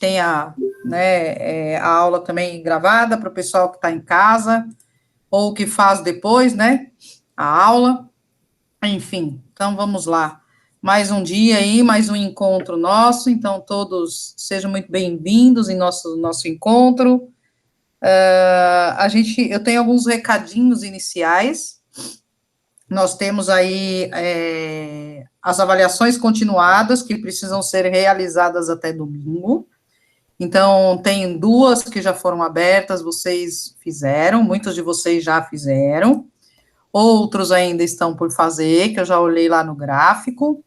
tenha, né, a aula também gravada para o pessoal que está em casa, ou que faz depois, né, a aula, enfim, então vamos lá. Mais um dia aí, mais um encontro nosso, então todos sejam muito bem-vindos em nosso encontro. Eu tenho alguns recadinhos iniciais. Nós temos aí as avaliações continuadas que precisam ser realizadas até domingo. Então, tem 2 que já foram abertas, vocês fizeram, muitos de vocês já fizeram, outros ainda estão por fazer, que eu já olhei lá no gráfico,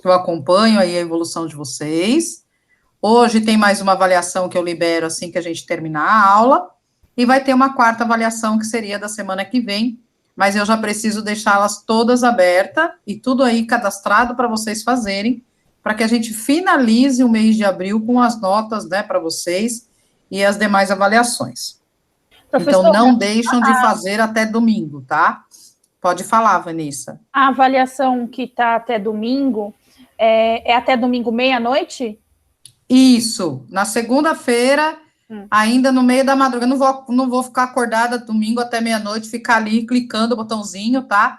eu acompanho aí a evolução de vocês. Hoje tem mais uma avaliação que eu libero assim que a gente terminar a aula, e vai ter uma 4ª avaliação que seria da semana que vem, mas eu já preciso deixá-las todas abertas e tudo aí cadastrado para vocês fazerem, para que a gente finalize o mês de abril com as notas, né, para vocês e as demais avaliações. Professor, então, não deixam de fazer até domingo, tá? Pode falar, Vanessa. A avaliação que está até domingo, é até domingo meia-noite? Isso, na segunda-feira, ainda no meio da madrugada, não vou ficar acordada domingo até meia-noite, ficar ali clicando o botãozinho, tá?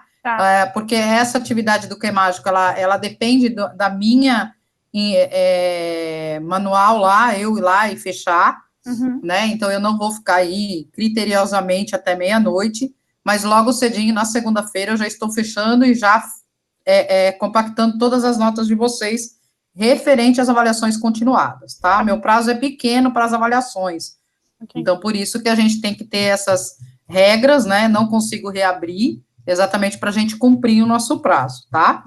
Porque essa atividade do QMágico, ela depende da minha manual lá, eu ir lá e fechar, né? Então, eu não vou ficar aí criteriosamente até meia-noite, mas logo cedinho, na segunda-feira, eu já estou fechando e já compactando todas as notas de vocês referente às avaliações continuadas, tá? Meu prazo é pequeno para as avaliações. Okay. Então, por isso que a gente tem que ter essas regras, né? Não consigo reabrir, exatamente para a gente cumprir o nosso prazo, tá?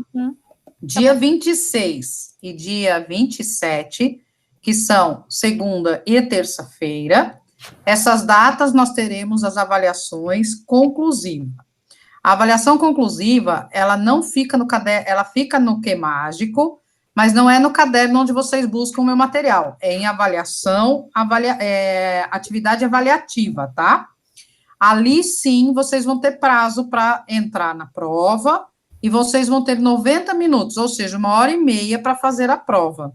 Dia 26 e dia 27, que são segunda e terça-feira, essas datas nós teremos as avaliações conclusivas. A avaliação conclusiva, ela não fica no caderno, ela fica no QMágico, mas não é no caderno onde vocês buscam o meu material, é em avaliação, atividade avaliativa, tá? Ali, sim, vocês vão ter prazo para entrar na prova, e vocês vão ter 90 minutos, ou seja, 1h30 para fazer a prova.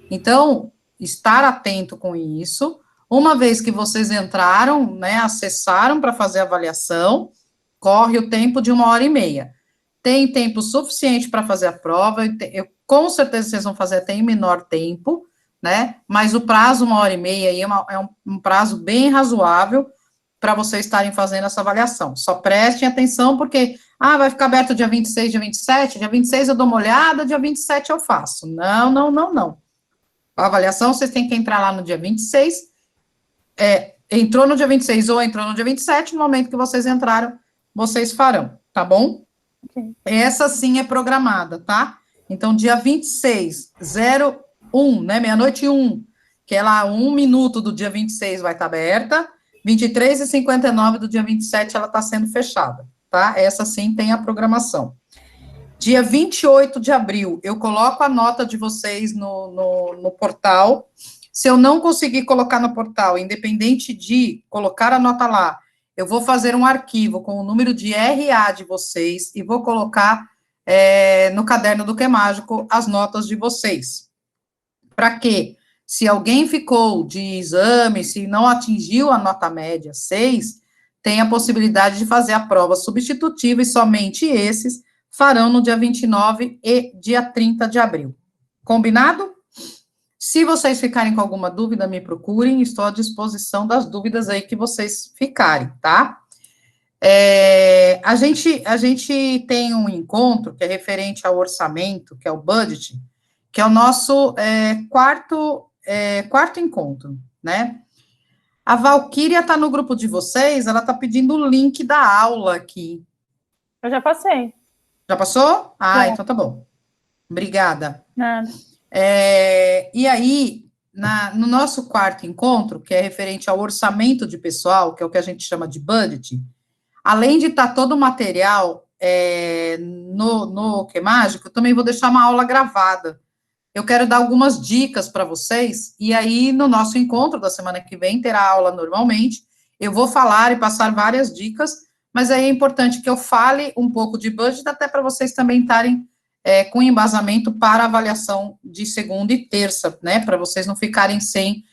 Então, estar atento com isso, uma vez que vocês entraram, né, acessaram para fazer a avaliação, corre o tempo de 1h30. Tem tempo suficiente para fazer a prova, com certeza vocês vão fazer até em menor tempo, né, mas o prazo 1h30 aí é um prazo bem razoável para vocês estarem fazendo essa avaliação. Só prestem atenção, porque, vai ficar aberto dia 26, dia 27, dia 26 eu dou uma olhada, dia 27 eu faço. Não. A avaliação, vocês têm que entrar lá no dia 26, entrou no dia 26 ou entrou no dia 27, no momento que vocês entraram, vocês farão, tá bom? Okay. Essa sim é programada, tá? Então, dia 26:01, né, meia-noite 1, que é lá 1 minuto do dia 26 vai estar aberta, 23:59 do dia 27 ela está sendo fechada, tá? Essa sim tem a programação. Dia 28 de abril, eu coloco a nota de vocês no portal. Se eu não conseguir colocar no portal, independente de colocar a nota lá, eu vou fazer um arquivo com o número de RA de vocês e vou colocar no caderno do QMágico as notas de vocês. Para quê? Se alguém ficou de exame, se não atingiu a nota média 6, tem a possibilidade de fazer a prova substitutiva e somente esses farão no dia 29 e dia 30 de abril. Combinado? Se vocês ficarem com alguma dúvida, me procurem, estou à disposição das dúvidas aí que vocês ficarem, tá? A gente tem um encontro que é referente ao orçamento, que é o budget, que é o nosso quarto encontro, né? A Valquíria está no grupo de vocês, ela está pedindo o link da aula aqui. Eu já passei. Já passou? Então tá bom. Obrigada. Nada. E aí, no nosso quarto encontro, que é referente ao orçamento de pessoal, que é o que a gente chama de budget, além de estar todo o material no QMágico, eu também vou deixar uma aula gravada. Eu quero dar algumas dicas para vocês, e aí, no nosso encontro da semana que vem, terá aula normalmente, eu vou falar e passar várias dicas, mas aí é importante que eu fale um pouco de budget, até para vocês também estarem com embasamento para avaliação de segunda e terça, né, para vocês não ficarem sem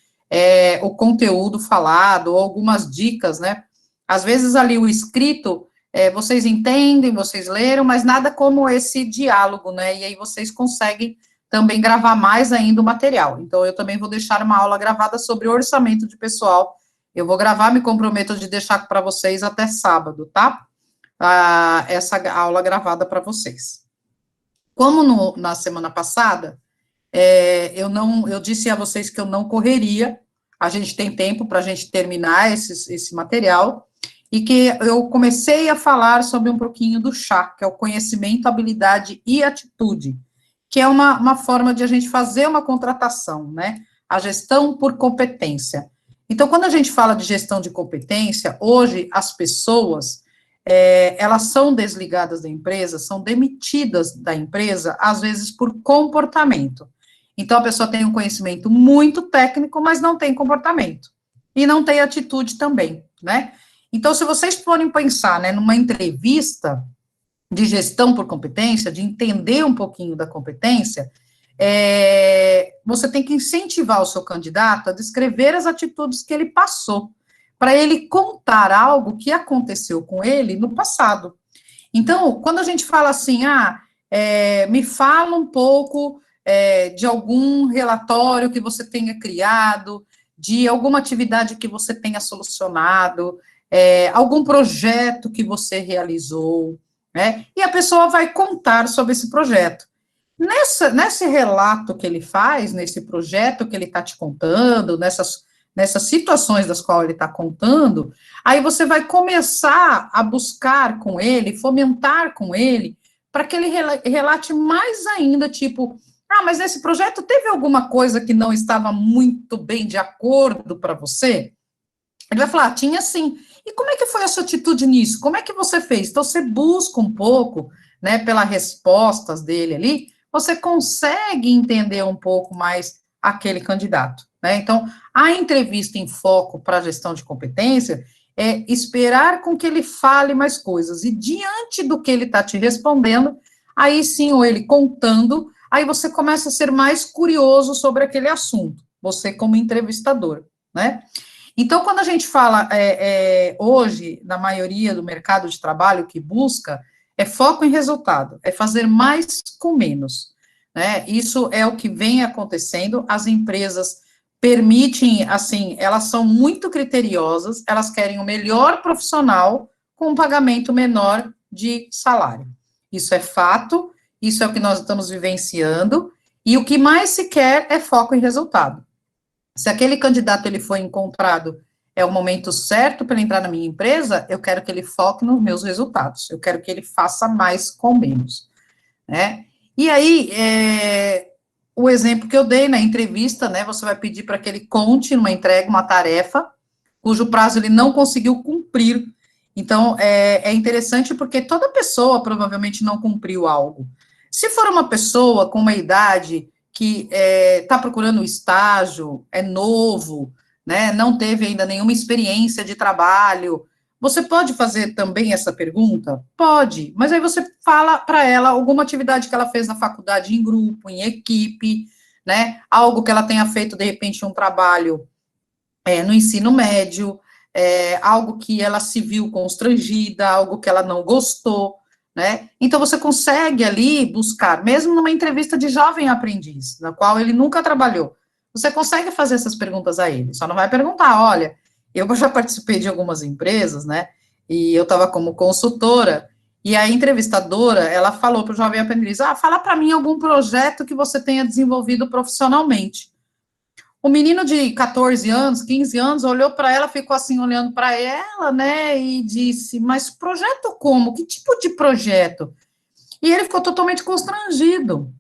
o conteúdo falado, ou algumas dicas, né? Às vezes ali o escrito, vocês entendem, vocês leram, mas nada como esse diálogo, né? E aí vocês conseguem também gravar mais ainda o material. Então, eu também vou deixar uma aula gravada sobre orçamento de pessoal. Eu vou gravar, me comprometo de deixar para vocês até sábado, tá? Essa aula gravada para vocês. Como na semana passada, eu disse a vocês que eu não correria, a gente tem tempo para a gente terminar esse material, e que eu comecei a falar sobre um pouquinho do chá, que é o conhecimento, habilidade e atitude, que é uma forma de a gente fazer uma contratação, né? A gestão por competência. Então, quando a gente fala de gestão de competência, hoje as pessoas, elas são desligadas da empresa, são demitidas da empresa, às vezes por comportamento. Então, a pessoa tem um conhecimento muito técnico, mas não tem comportamento. E não tem atitude também, né? Então, se vocês forem pensar, né, numa entrevista de gestão por competência, de entender um pouquinho da competência, você tem que incentivar o seu candidato a descrever as atitudes que ele passou, para ele contar algo que aconteceu com ele no passado. Então, quando a gente fala assim, me fala um pouco de algum relatório que você tenha criado, de alguma atividade que você tenha solucionado, algum projeto que você realizou, né? E a pessoa vai contar sobre esse projeto. Nesse relato que ele faz, nesse projeto que ele está te contando, nessas situações das quais ele está contando, aí você vai começar a buscar com ele, fomentar com ele, para que ele relate mais ainda, tipo, mas nesse projeto teve alguma coisa que não estava muito bem de acordo para você? Ele vai falar, tinha sim. E como é que foi a sua atitude nisso? Como é que você fez? Então, você busca um pouco, né, pelas respostas dele ali, você consegue entender um pouco mais aquele candidato, né? Então, a entrevista em foco para a gestão de competência é esperar com que ele fale mais coisas. E diante do que ele está te respondendo, aí sim, ou ele contando, aí você começa a ser mais curioso sobre aquele assunto, você como entrevistador, né? Então, quando a gente fala hoje, na maioria do mercado de trabalho que busca, é foco em resultado, é fazer mais com menos, né? Isso é o que vem acontecendo, as empresas permitem, assim, elas são muito criteriosas, elas querem o melhor profissional com um pagamento menor de salário. Isso é fato, isso é o que nós estamos vivenciando, e o que mais se quer é foco em resultado. Se aquele candidato ele foi encontrado, é o momento certo para ele entrar na minha empresa, eu quero que ele foque nos meus resultados, eu quero que ele faça mais com menos, né? E aí, o exemplo que eu dei na entrevista, né, você vai pedir para que ele conte numa entrega, uma tarefa, cujo prazo ele não conseguiu cumprir. Então, é interessante porque toda pessoa provavelmente não cumpriu algo. Se for uma pessoa com uma idade que está procurando um estágio, é novo, né, não teve ainda nenhuma experiência de trabalho, você pode fazer também essa pergunta? Pode, mas aí você fala para ela alguma atividade que ela fez na faculdade em grupo, em equipe, né, algo que ela tenha feito, de repente, um trabalho no ensino médio, algo que ela se viu constrangida, algo que ela não gostou, né? Então, você consegue ali buscar, mesmo numa entrevista de jovem aprendiz, na qual ele nunca trabalhou, você consegue fazer essas perguntas a ele, só não vai perguntar, olha, eu já participei de algumas empresas, né, e eu estava como consultora, e a entrevistadora, ela falou para o jovem aprendiz, fala para mim algum projeto que você tenha desenvolvido profissionalmente. O menino de 14 anos, 15 anos, olhou para ela, ficou assim, olhando para ela, né, e disse, mas projeto como? Que tipo de projeto? E ele ficou totalmente constrangido,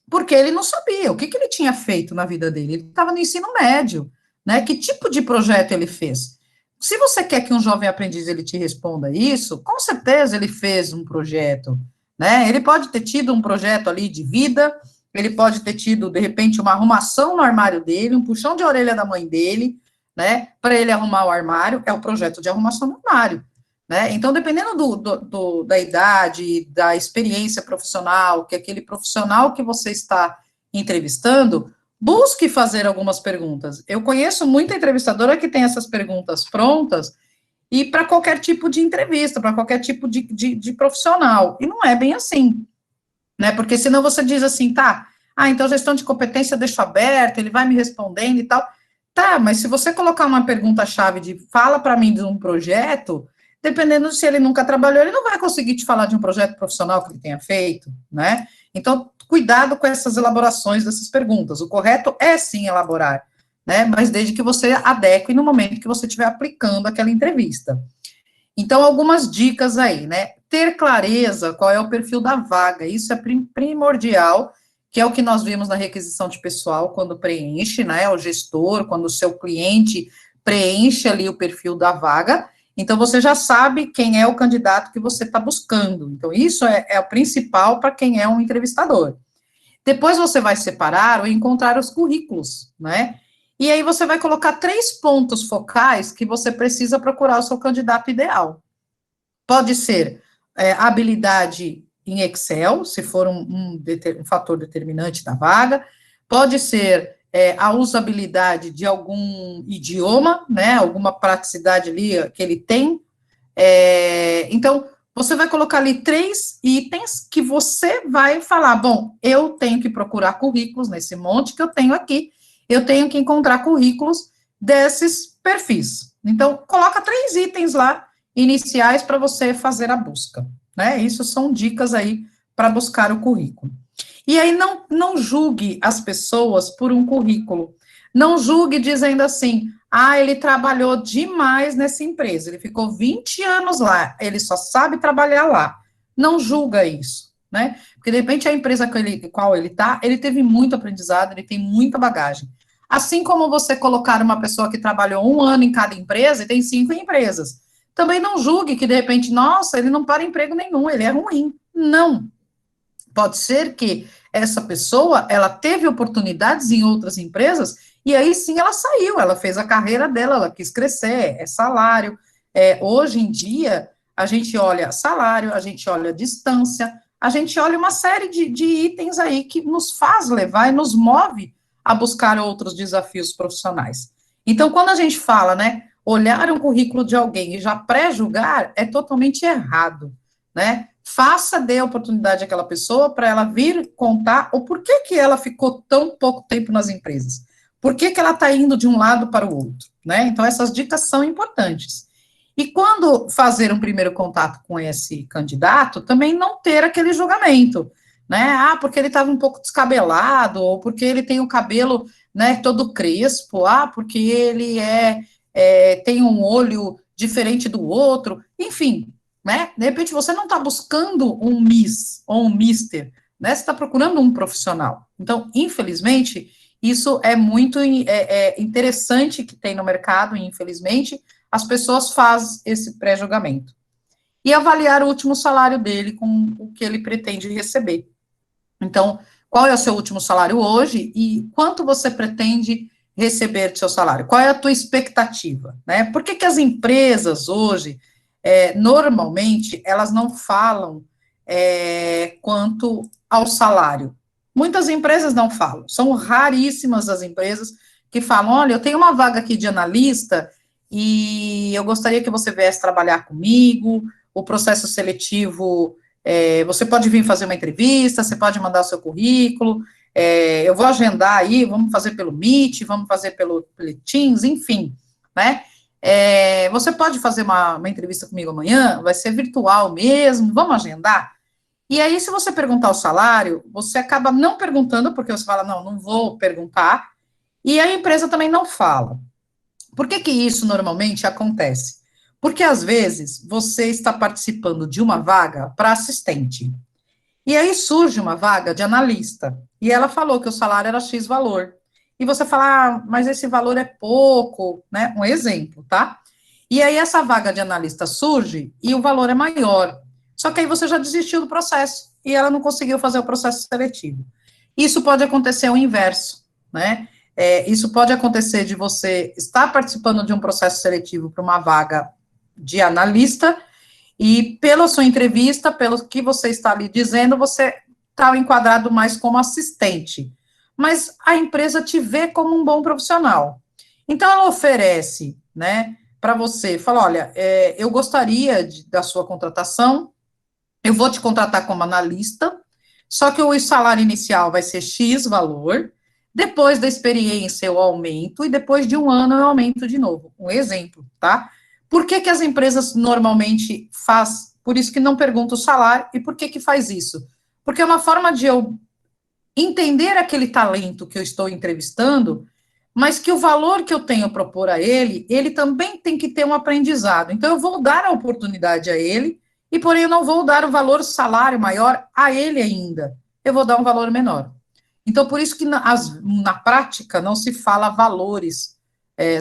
porque ele não sabia o que ele tinha feito na vida dele. Ele estava no ensino médio, né, que tipo de projeto ele fez? Se você quer que um jovem aprendiz ele te responda isso, com certeza ele fez um projeto, né, ele pode ter tido um projeto ali de vida, ele pode ter tido, de repente, uma arrumação no armário dele, um puxão de orelha da mãe dele, né, para ele arrumar o armário, é o projeto de arrumação no armário, né, então, dependendo da idade, da experiência profissional, que aquele profissional que você está entrevistando, busque fazer algumas perguntas. Eu conheço muita entrevistadora que tem essas perguntas prontas, e para qualquer tipo de entrevista, para qualquer tipo de profissional, e não é bem assim, né, porque senão você diz assim, tá, então gestão de competência deixo aberto, ele vai me respondendo e tal, tá, mas se você colocar uma pergunta-chave de fala para mim de um projeto, dependendo se ele nunca trabalhou, ele não vai conseguir te falar de um projeto profissional que ele tenha feito, né, então, cuidado com essas elaborações dessas perguntas, o correto é sim elaborar, né, mas desde que você adeque no momento que você estiver aplicando aquela entrevista. Então, algumas dicas aí, né? Ter clareza qual é o perfil da vaga, isso é primordial, que é o que nós vimos na requisição de pessoal, quando preenche, né? O gestor, quando o seu cliente preenche ali o perfil da vaga, então você já sabe quem é o candidato que você está buscando. Então, isso é o principal para quem é um entrevistador. Depois você vai separar ou encontrar os currículos, né? E aí você vai colocar 3 pontos focais que você precisa procurar o seu candidato ideal. Pode ser habilidade em Excel, se for um fator determinante da vaga, pode ser a usabilidade de algum idioma, né, alguma praticidade ali que ele tem. Então, você vai colocar ali 3 itens que você vai falar, bom, eu tenho que procurar currículos nesse monte que eu tenho aqui, eu tenho que encontrar currículos desses perfis. Então, coloca 3 itens lá, iniciais, para você fazer a busca, né? Isso são dicas aí para buscar o currículo. E aí, não julgue as pessoas por um currículo. Não julgue dizendo assim, ele trabalhou demais nessa empresa, ele ficou 20 anos lá, ele só sabe trabalhar lá. Não julga isso, né? Porque, de repente, a empresa qual ele está, ele teve muito aprendizado, ele tem muita bagagem. Assim como você colocar uma pessoa que trabalhou 1 ano em cada empresa e tem 5 empresas. Também não julgue que, de repente, nossa, ele não para emprego nenhum, ele é ruim. Não. Pode ser que essa pessoa, ela teve oportunidades em outras empresas, e aí sim ela saiu, ela fez a carreira dela, ela quis crescer, é salário. Hoje em dia, a gente olha salário, a gente olha distância, a gente olha uma série de itens aí que nos faz levar e nos move a buscar outros desafios profissionais. Então, quando a gente fala, né, olhar um currículo de alguém e já pré-julgar, é totalmente errado, né? Dê a oportunidade àquela pessoa para ela vir contar o porquê que ela ficou tão pouco tempo nas empresas. Por que ela está indo de um lado para o outro, né? Então, essas dicas são importantes. E quando fazer um primeiro contato com esse candidato, também não ter aquele julgamento, né? Porque ele estava um pouco descabelado, ou porque ele tem o cabelo, né, todo crespo, porque ele tem um olho diferente do outro, enfim, né? De repente você não está buscando um Miss ou um Mister, né? Você está procurando um profissional. Então, infelizmente, isso é muito interessante que tem no mercado, e infelizmente as pessoas fazem esse pré-julgamento. E avaliar o último salário dele com o que ele pretende receber. Então, qual é o seu último salário hoje e quanto você pretende receber do seu salário? Qual é a tua expectativa, né? Por que as empresas hoje, normalmente, elas não falam quanto ao salário? Muitas empresas não falam, são raríssimas as empresas que falam, olha, eu tenho uma vaga aqui de analista e eu gostaria que você viesse trabalhar comigo, o processo seletivo, você pode vir fazer uma entrevista, você pode mandar o seu currículo, eu vou agendar aí, vamos fazer pelo Meet, vamos fazer pelo Teams, enfim, né? Você pode fazer uma entrevista comigo amanhã, vai ser virtual mesmo, vamos agendar? E aí, se você perguntar o salário, você acaba não perguntando, porque você fala, não vou perguntar, e a empresa também não fala. Por que isso normalmente acontece? Porque, às vezes, você está participando de uma vaga para assistente, e aí surge uma vaga de analista, e ela falou que o salário era X valor, e você fala, mas esse valor é pouco, né? Um exemplo, tá? E aí essa vaga de analista surge, e o valor é maior, só que aí você já desistiu do processo, e ela não conseguiu fazer o processo seletivo. Isso pode acontecer o inverso, né? Isso pode acontecer de você estar participando de um processo seletivo para uma vaga de analista, e pela sua entrevista, pelo que você está ali dizendo, você está enquadrado mais como assistente. mas a empresa te vê como um bom profissional. Então, ela oferece, né, para você, fala, olha, eu gostaria da sua contratação, eu vou te contratar como analista, só que o salário inicial vai ser X valor, depois da experiência eu aumento, e depois de um ano eu aumento de novo. Um exemplo, tá? Por que as empresas normalmente por isso que não pergunta o salário, e por que faz isso? Porque é uma forma de eu entender aquele talento que eu estou entrevistando, mas que o valor que eu tenho a propor a ele, ele também tem que ter um aprendizado. Então, eu vou dar a oportunidade a ele, e porém eu não vou dar o valor salário maior a ele ainda. Eu vou dar um valor menor. Então, por isso que na prática não se fala valores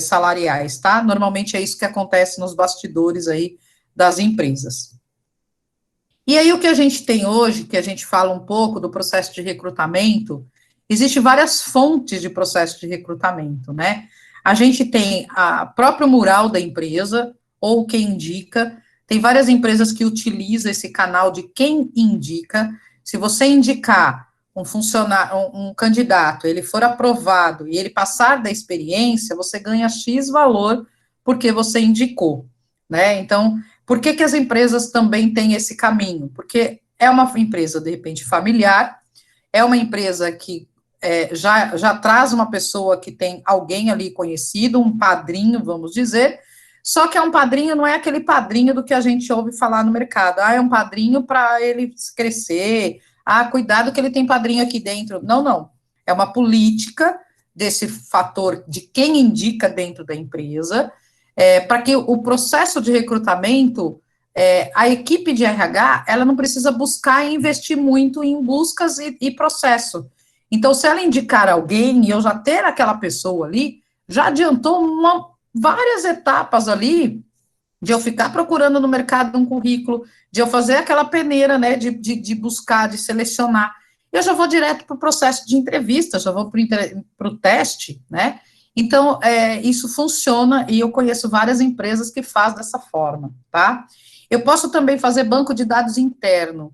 salariais, tá? Normalmente é isso que acontece nos bastidores aí das empresas. E aí, o que a gente tem hoje, que a gente fala um pouco do processo de recrutamento, existem várias fontes de processo de recrutamento, né? A gente tem a próprio mural da empresa, ou quem indica, tem várias empresas que utilizam esse canal de quem indica. Se você indicar um funcionário, um candidato, ele for aprovado e ele passar da experiência, você ganha X valor porque você indicou, né? Então, por que as empresas também têm esse caminho? Porque é uma empresa, de repente, familiar, é uma empresa que já traz uma pessoa que tem alguém ali conhecido, um padrinho, vamos dizer, só que é um padrinho, não é aquele padrinho do que a gente ouve falar no mercado. É um padrinho para ele crescer. Cuidado que ele tem padrinho aqui dentro. Não, não. É uma política desse fator de quem indica dentro da empresa, para que o processo de recrutamento, a equipe de RH, ela não precisa buscar e investir muito em buscas e processo. Então, se ela indicar alguém e eu já ter aquela pessoa ali, já adiantou várias etapas ali de eu ficar procurando no mercado um currículo, de eu fazer aquela peneira, né, de buscar, de selecionar. Eu já vou direto para o processo de entrevista, já vou para o teste, né? Então, isso funciona e eu conheço várias empresas que fazem dessa forma, tá? Eu posso também fazer banco de dados interno.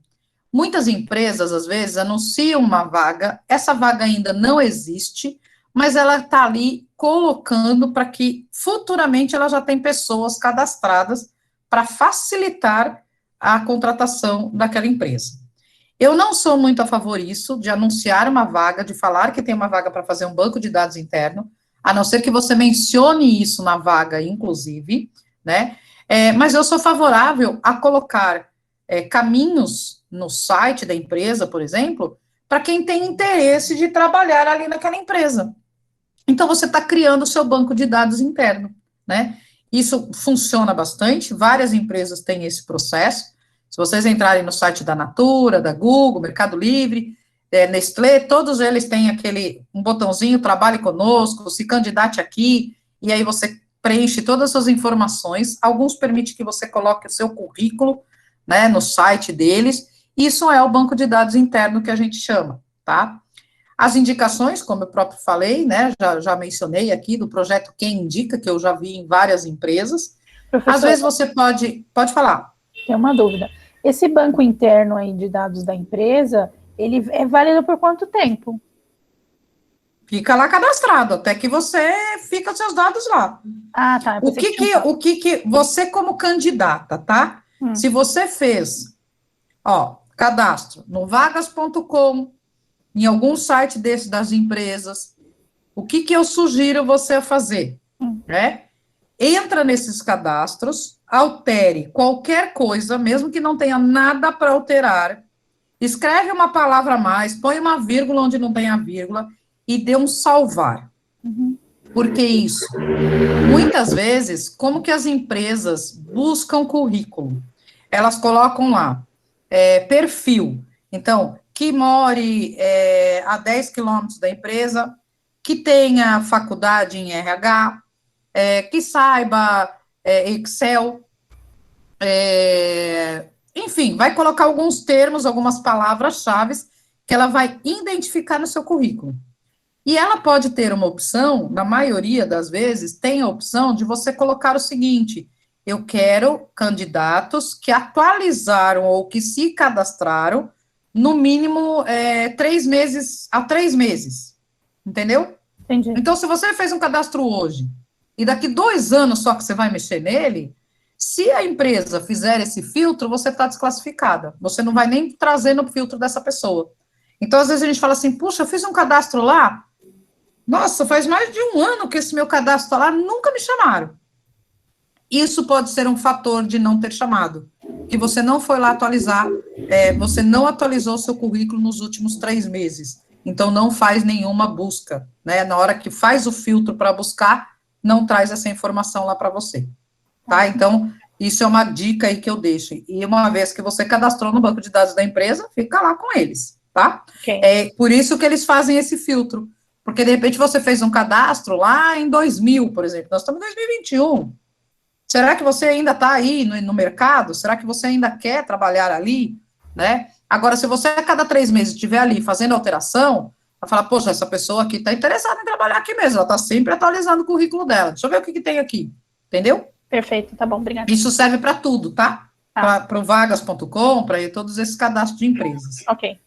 Muitas empresas, às vezes, anunciam uma vaga, essa vaga ainda não existe, mas ela está ali colocando para que futuramente ela já tem pessoas cadastradas para facilitar a contratação daquela empresa. Eu não sou muito a favor disso, de anunciar uma vaga, de falar que tem uma vaga para fazer um banco de dados interno, a não ser que você mencione isso na vaga, inclusive, né? Mas eu sou favorável a colocar caminhos no site da empresa, por exemplo, para quem tem interesse de trabalhar ali naquela empresa. Então, você está criando o seu banco de dados interno, né? Isso funciona bastante, várias empresas têm esse processo. Se vocês entrarem no site da Natura, da Google, Mercado Livre, Nestlé, todos eles têm um botãozinho, trabalhe conosco, se candidate aqui, e aí você preenche todas as suas informações. Alguns permitem que você coloque o seu currículo, né, no site deles. Isso é o banco de dados interno que a gente chama, tá? As indicações, como eu próprio falei, né, já mencionei aqui, do projeto Quem Indica, que eu já vi em várias empresas. Professor, às vezes você pode falar. Tem uma dúvida. Esse banco interno aí de dados da empresa, ele é válido por quanto tempo? Fica lá cadastrado, até que você fica os seus dados lá. Tá. O que você como candidata, tá? Se você fez, cadastro no vagas.com, em algum site desses das empresas, o que eu sugiro você a fazer? Né? Entra nesses cadastros, altere qualquer coisa, mesmo que não tenha nada para alterar, escreve uma palavra a mais, põe uma vírgula onde não tem a vírgula e dê um salvar. Por que isso? Muitas vezes, como que as empresas buscam currículo? Elas colocam lá, perfil. Então, que more a 10 quilômetros da empresa, que tenha faculdade em RH, que saiba Excel, enfim, vai colocar alguns termos, algumas palavras-chave que ela vai identificar no seu currículo. E ela pode ter uma opção, na maioria das vezes, tem a opção de você colocar o seguinte: eu quero candidatos que atualizaram ou que se cadastraram no mínimo 3 meses a 3 meses. entendeu? Entendi. Então, se você fez um cadastro hoje, e daqui 2 anos só que você vai mexer nele, se a empresa fizer esse filtro, você está desclassificada. Você não vai nem trazer no filtro dessa pessoa. Então, às vezes a gente fala assim, puxa, eu fiz um cadastro lá, nossa, faz mais de 1 ano que esse meu cadastro está lá, nunca me chamaram. Isso pode ser um fator de não ter chamado, que você não foi lá atualizar, você não atualizou seu currículo nos últimos 3 meses, então não faz nenhuma busca, né? Na hora que faz o filtro para buscar, não traz essa informação lá para você, tá? Então, isso é uma dica aí que eu deixo. E uma vez que você cadastrou no banco de dados da empresa, fica lá com eles, tá? Okay. É por isso que eles fazem esse filtro, porque de repente você fez um cadastro lá em 2000, por exemplo, nós estamos em 2021. Será que você ainda está aí no mercado? Será que você ainda quer trabalhar ali? Né? Agora, se você a cada 3 meses estiver ali fazendo alteração, vai falar, poxa, essa pessoa aqui está interessada em trabalhar aqui mesmo, ela está sempre atualizando o currículo dela. Deixa eu ver o que tem aqui. Entendeu? Perfeito, tá bom, obrigada. Isso serve para tudo, tá? Para o vagas.com, para todos esses cadastros de empresas. Ok.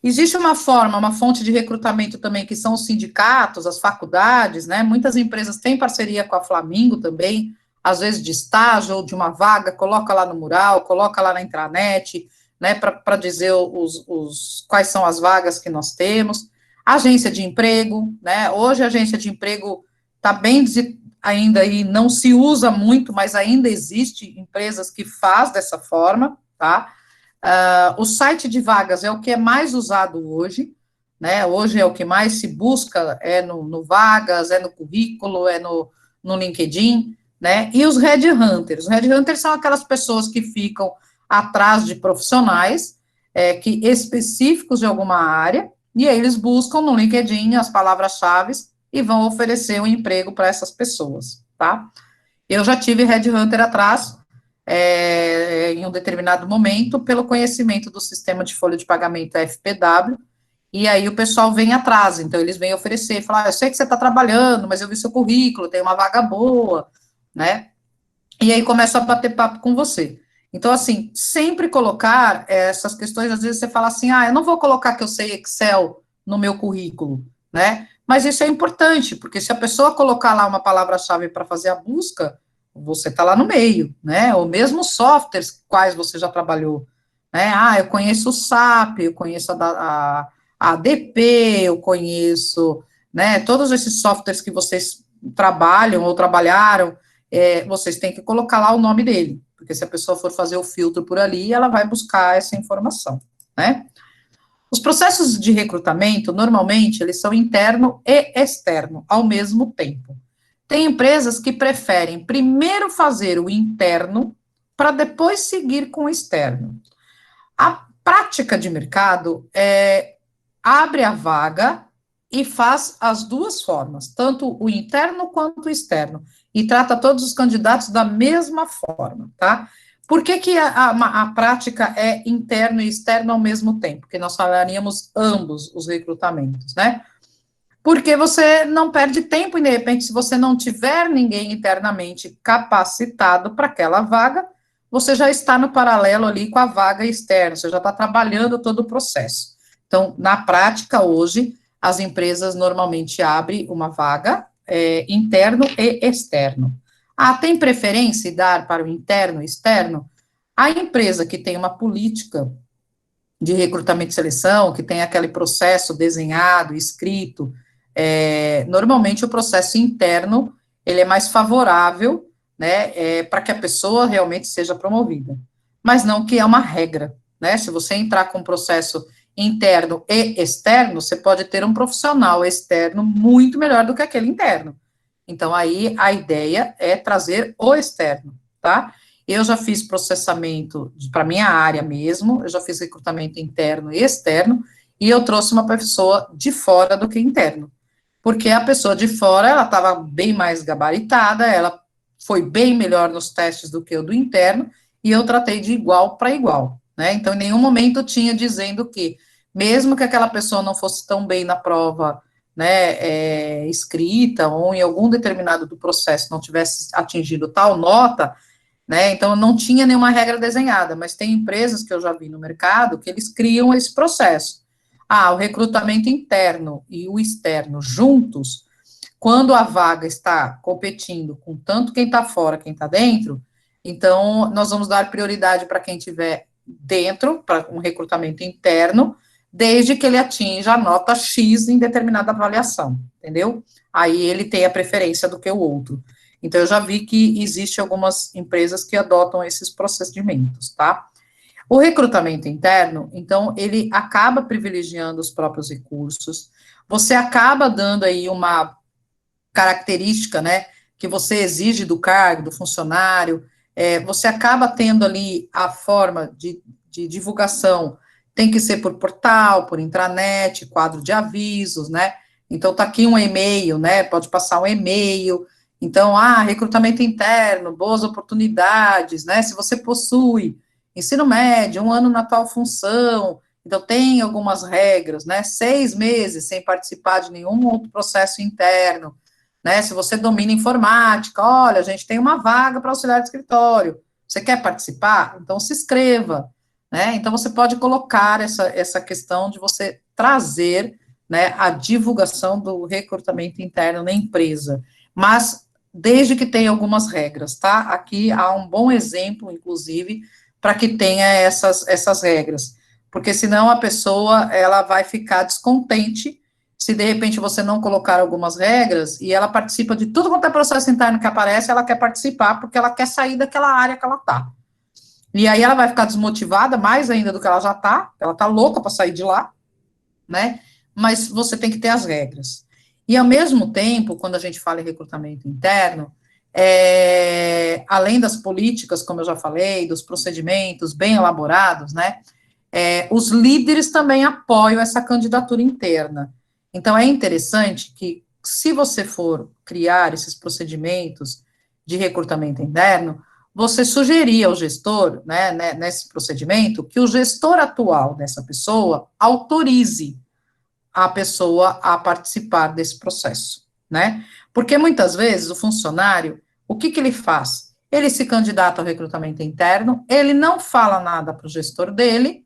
Existe uma forma, uma fonte de recrutamento também, que são os sindicatos, as faculdades, né? Muitas empresas têm parceria com a Flamingo também, às vezes de estágio ou de uma vaga, coloca lá no mural, coloca lá na intranet, né? Para dizer quais são as vagas que nós temos. Agência de emprego, né? Hoje a agência de emprego está bem ainda aí, não se usa muito, mas ainda existe empresas que faz dessa forma, tá? O site de vagas é o que é mais usado hoje, né? Hoje é o que mais se busca, é no Vagas, é no currículo, é no LinkedIn, né? E os headhunters. Os headhunters são aquelas pessoas que ficam atrás de profissionais que específicos de alguma área, e aí eles buscam no LinkedIn as palavras-chave e vão oferecer um emprego para essas pessoas, tá? Eu já tive headhunter atrás, em um determinado momento, pelo conhecimento do sistema de folha de pagamento FPW, e aí o pessoal vem atrás, então eles vêm oferecer, falar, eu sei que você está trabalhando, mas eu vi seu currículo, tem uma vaga boa, né, e aí começa a bater papo com você. Então, assim, sempre colocar essas questões, às vezes você fala assim, eu não vou colocar que eu sei Excel no meu currículo, né, mas isso é importante, porque se a pessoa colocar lá uma palavra-chave para fazer a busca, você está lá no meio, né, ou mesmo softwares quais você já trabalhou, né, eu conheço o SAP, eu conheço a ADP, eu conheço, né, todos esses softwares que vocês trabalham ou trabalharam, vocês têm que colocar lá o nome dele, porque se a pessoa for fazer o filtro por ali, ela vai buscar essa informação, né. Os processos de recrutamento, normalmente, eles são interno e externo, ao mesmo tempo. Tem empresas que preferem primeiro fazer o interno, para depois seguir com o externo. A prática de mercado abre a vaga e faz as duas formas, tanto o interno quanto o externo, e trata todos os candidatos da mesma forma, tá? Por que a prática é interno e externo ao mesmo tempo? Porque nós falaríamos ambos os recrutamentos, né? Porque você não perde tempo e, de repente, se você não tiver ninguém internamente capacitado para aquela vaga, você já está no paralelo ali com a vaga externa, você já está trabalhando todo o processo. Então, na prática, hoje, as empresas normalmente abrem uma vaga interno e externo. Tem preferência em dar para o interno e externo? A empresa que tem uma política de recrutamento e seleção, que tem aquele processo desenhado, escrito, normalmente o processo interno, ele é mais favorável, né, para que a pessoa realmente seja promovida, mas não que é uma regra, né, se você entrar com um processo interno e externo, você pode ter um profissional externo muito melhor do que aquele interno, então aí a ideia é trazer o externo, tá? Eu já fiz processamento para minha área mesmo, eu já fiz recrutamento interno e externo, e eu trouxe uma pessoa de fora do que interno, porque a pessoa de fora, ela estava bem mais gabaritada, ela foi bem melhor nos testes do que o do interno, e eu tratei de igual para igual, né, então em nenhum momento eu tinha dizendo que, mesmo que aquela pessoa não fosse tão bem na prova, né, escrita, ou em algum determinado do processo não tivesse atingido tal nota, né, então não tinha nenhuma regra desenhada, mas tem empresas que eu já vi no mercado que eles criam esse processo. o recrutamento interno e o externo juntos, quando a vaga está competindo com tanto quem está fora, quem está dentro, então nós vamos dar prioridade para quem estiver dentro, para um recrutamento interno, desde que ele atinja a nota X em determinada avaliação, entendeu? Aí ele tem a preferência do que o outro. Então, eu já vi que existe algumas empresas que adotam esses procedimentos, tá? O recrutamento interno, então, ele acaba privilegiando os próprios recursos, você acaba dando aí uma característica, né, que você exige do cargo, do funcionário, você acaba tendo ali a forma de divulgação, tem que ser por portal, por intranet, quadro de avisos, né, então tá aqui um e-mail, né, pode passar um e-mail, então, recrutamento interno, boas oportunidades, né, se você possui ensino médio, 1 ano na tal função, então tem algumas regras, né, 6 meses sem participar de nenhum outro processo interno, né, se você domina informática, olha, a gente tem uma vaga para auxiliar de escritório, você quer participar? Então se inscreva, né, então você pode colocar essa questão de você trazer, né, a divulgação do recrutamento interno na empresa, mas desde que tenha algumas regras, tá? Aqui há um bom exemplo, inclusive, para que tenha essas regras, porque senão a pessoa, ela vai ficar descontente se de repente você não colocar algumas regras, e ela participa de tudo quanto é processo interno que aparece, ela quer participar porque ela quer sair daquela área que ela está. E aí ela vai ficar desmotivada, mais ainda do que ela já está, ela está louca para sair de lá, né? Mas você tem que ter as regras. E ao mesmo tempo, quando a gente fala em recrutamento interno, além das políticas, como eu já falei, dos procedimentos bem elaborados, né? Os líderes também apoiam essa candidatura interna. Então, é interessante que, se você for criar esses procedimentos de recrutamento interno, você sugerir ao gestor, né, nesse procedimento, que o gestor atual dessa pessoa autorize a pessoa a participar desse processo, né? Porque muitas vezes o funcionário, o que ele faz? Ele se candidata ao recrutamento interno, ele não fala nada para o gestor dele,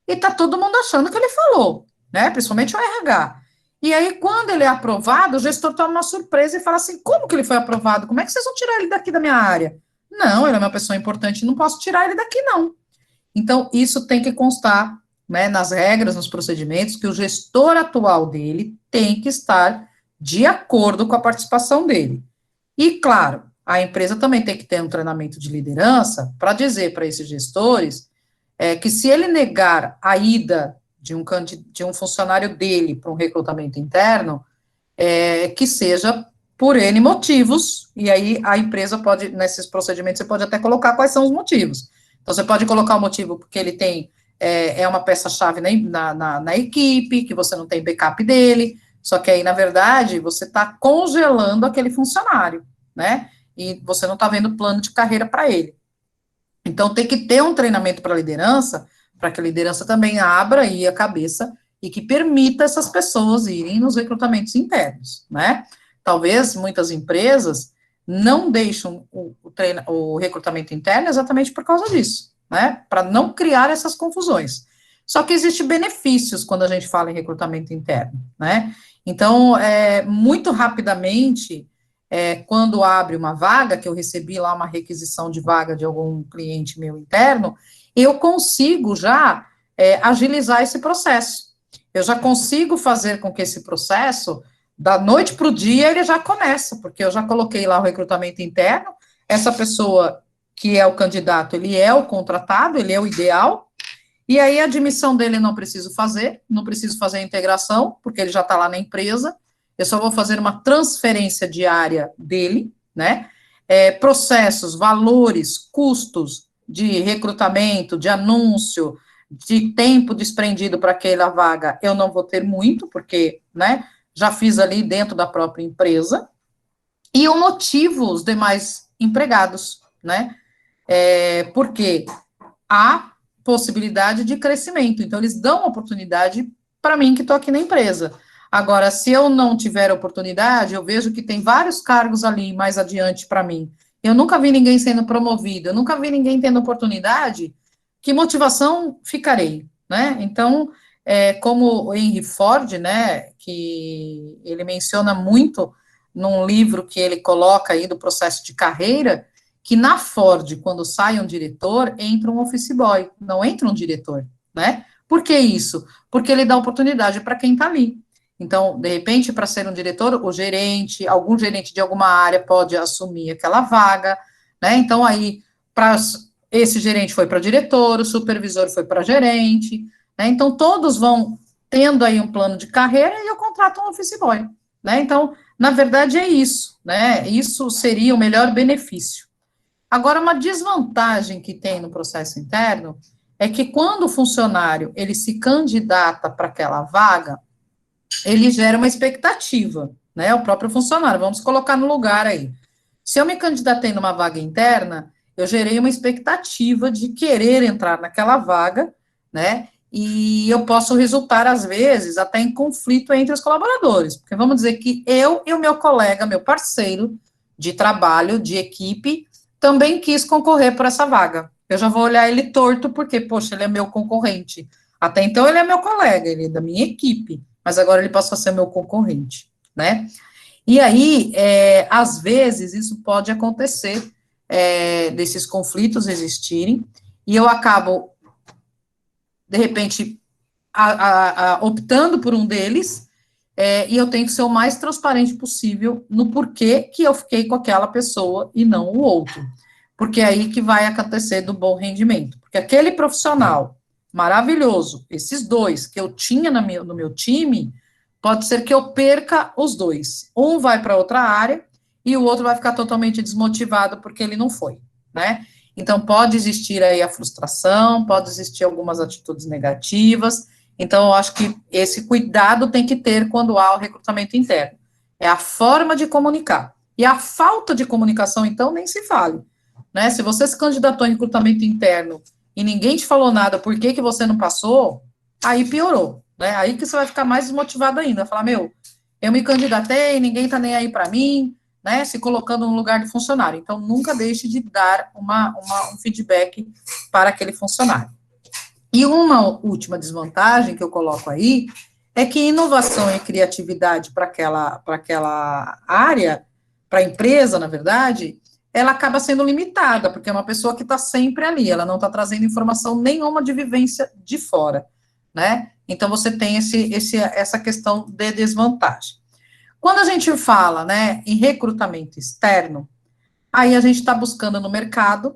e tá todo mundo achando que ele falou, né? Principalmente o RH. E aí, quando ele é aprovado, o gestor toma uma surpresa e fala assim: como que ele foi aprovado? Como é que vocês vão tirar ele daqui da minha área? Não, ele é uma pessoa importante, não posso tirar ele daqui, não. Então, isso tem que constar, né, nas regras, nos procedimentos, que o gestor atual dele tem que estar de acordo com a participação dele. E, claro, a empresa também tem que ter um treinamento de liderança para dizer para esses gestores que se ele negar a ida de um funcionário dele para um recrutamento interno, que seja por N motivos, e aí a empresa pode, nesses procedimentos, você pode até colocar quais são os motivos. Então, você pode colocar o motivo porque ele tem, uma peça-chave na equipe, que você não tem backup dele, só que aí, na verdade, você está congelando aquele funcionário, né? E você não está vendo plano de carreira para ele. Então, tem que ter um treinamento para a liderança, para que a liderança também abra aí a cabeça e que permita essas pessoas irem nos recrutamentos internos, né? Talvez muitas empresas não deixam o recrutamento interno exatamente por causa disso, né? Para não criar essas confusões. Só que existem benefícios quando a gente fala em recrutamento interno, né? Então, muito rapidamente, quando abre uma vaga, que eu recebi lá uma requisição de vaga de algum cliente meu interno, eu consigo já agilizar esse processo. Eu já consigo fazer com que esse processo, da noite para o dia, ele já começa, porque eu já coloquei lá o recrutamento interno, essa pessoa que é o candidato, ele é o contratado, ele é o ideal, e aí a admissão dele não preciso fazer a integração, porque ele já está lá na empresa, eu só vou fazer uma transferência diária dele, né? Processos, valores, custos de recrutamento, de anúncio, de tempo desprendido para aquela vaga, eu não vou ter muito, porque, né, já fiz ali dentro da própria empresa, e eu motivo os demais empregados, né? Porque há possibilidade de crescimento, então eles dão oportunidade para mim que estou aqui na empresa. Agora, se eu não tiver oportunidade, eu vejo que tem vários cargos ali mais adiante para mim. Eu nunca vi ninguém sendo promovido, eu nunca vi ninguém tendo oportunidade, que motivação ficarei, né? Então, como o Henry Ford, né, que ele menciona muito num livro que ele coloca aí do processo de carreira, que na Ford, quando sai um diretor, entra um office boy, não entra um diretor, né? Por que isso? Porque ele dá oportunidade para quem está ali. Então, de repente, para ser um diretor, o gerente, algum gerente de alguma área pode assumir aquela vaga, né? Então, aí, esse gerente foi para diretor, o supervisor foi para gerente, né? Então, todos vão tendo aí um plano de carreira e eu contrato um office boy, né? Então, na verdade, é isso, né? Isso seria o melhor benefício. Agora, uma desvantagem que tem no processo interno é que quando o funcionário ele se candidata para aquela vaga, ele gera uma expectativa, né? O próprio funcionário, vamos colocar no lugar aí. Se eu me candidatei numa vaga interna, eu gerei uma expectativa de querer entrar naquela vaga, né? E eu posso resultar, às vezes, até em conflito entre os colaboradores, porque vamos dizer que eu e o meu colega, meu parceiro de trabalho, de equipe, também quis concorrer por essa vaga. Eu já vou olhar ele torto, porque, poxa, ele é meu concorrente. Até então ele é meu colega, ele é da minha equipe, mas agora ele passou a ser meu concorrente, né? E aí, às vezes, isso pode acontecer, desses conflitos existirem, e eu acabo, de repente, optando por um deles, e eu tenho que ser o mais transparente possível no porquê que eu fiquei com aquela pessoa e não o outro. Porque é aí que vai acontecer do bom rendimento. Porque aquele profissional maravilhoso, esses dois que eu tinha no meu time, pode ser que eu perca os dois. Um vai para outra área e o outro vai ficar totalmente desmotivado porque ele não foi, né? Então, pode existir aí a frustração, pode existir algumas atitudes negativas. Então, eu acho que esse cuidado tem que ter quando há o recrutamento interno. É a forma de comunicar. E a falta de comunicação, então, nem se fale, né? Se você se candidatou em recrutamento interno e ninguém te falou nada, por que você não passou, aí piorou, né? Aí que você vai ficar mais desmotivado ainda, falar, meu, eu me candidatei, ninguém tá nem aí para mim, né? Se colocando no lugar de funcionário. Então, nunca deixe de dar um feedback para aquele funcionário. E uma última desvantagem que eu coloco aí é que inovação e criatividade para aquela área, para a empresa, na verdade, ela acaba sendo limitada, porque é uma pessoa que está sempre ali, ela não está trazendo informação nenhuma de vivência de fora, né? Então, você tem essa questão de desvantagem. Quando a gente fala, né, em recrutamento externo, aí a gente está buscando no mercado,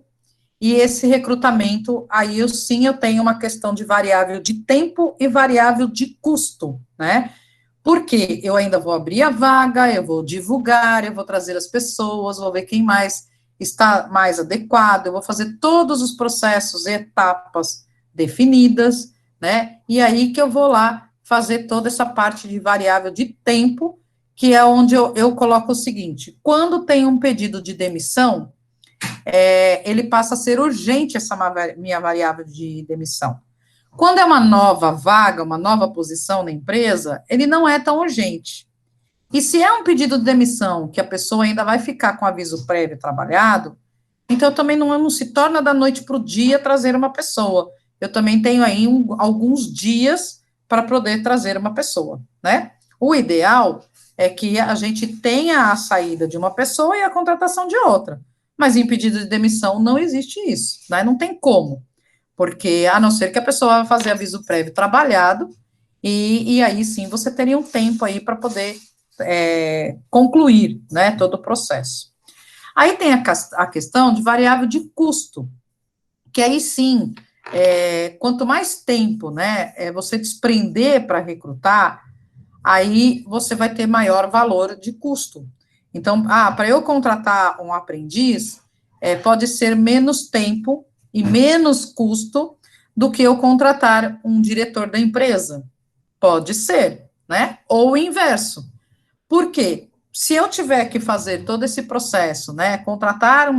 e esse recrutamento, aí eu tenho uma questão de variável de tempo e variável de custo, né? Porque eu ainda vou abrir a vaga, eu vou divulgar, eu vou trazer as pessoas, vou ver quem mais está mais adequado, eu vou fazer todos os processos e etapas definidas, né? E aí que eu vou lá fazer toda essa parte de variável de tempo, que é onde eu coloco o seguinte: quando tem um pedido de demissão, ele passa a ser urgente essa minha variável de demissão. Quando é uma nova vaga, uma nova posição na empresa, ele não é tão urgente. E se é um pedido de demissão que a pessoa ainda vai ficar com aviso prévio trabalhado, então também não se torna da noite para o dia trazer uma pessoa. Eu também tenho aí alguns dias para poder trazer uma pessoa, né? O ideal é que a gente tenha a saída de uma pessoa e a contratação de outra. Mas em pedido de demissão não existe isso, né? Não tem como. Porque, a não ser que a pessoa vai fazer aviso prévio trabalhado, e aí sim você teria um tempo aí para poder concluir, né, todo o processo. Aí tem a questão de variável de custo, que aí sim, quanto mais tempo, né, você desprender para recrutar, aí você vai ter maior valor de custo. Então, para eu contratar um aprendiz, pode ser menos tempo e menos custo do que eu contratar um diretor da empresa. Pode ser, né? Ou o inverso. Por quê? Se eu tiver que fazer todo esse processo, né, contratar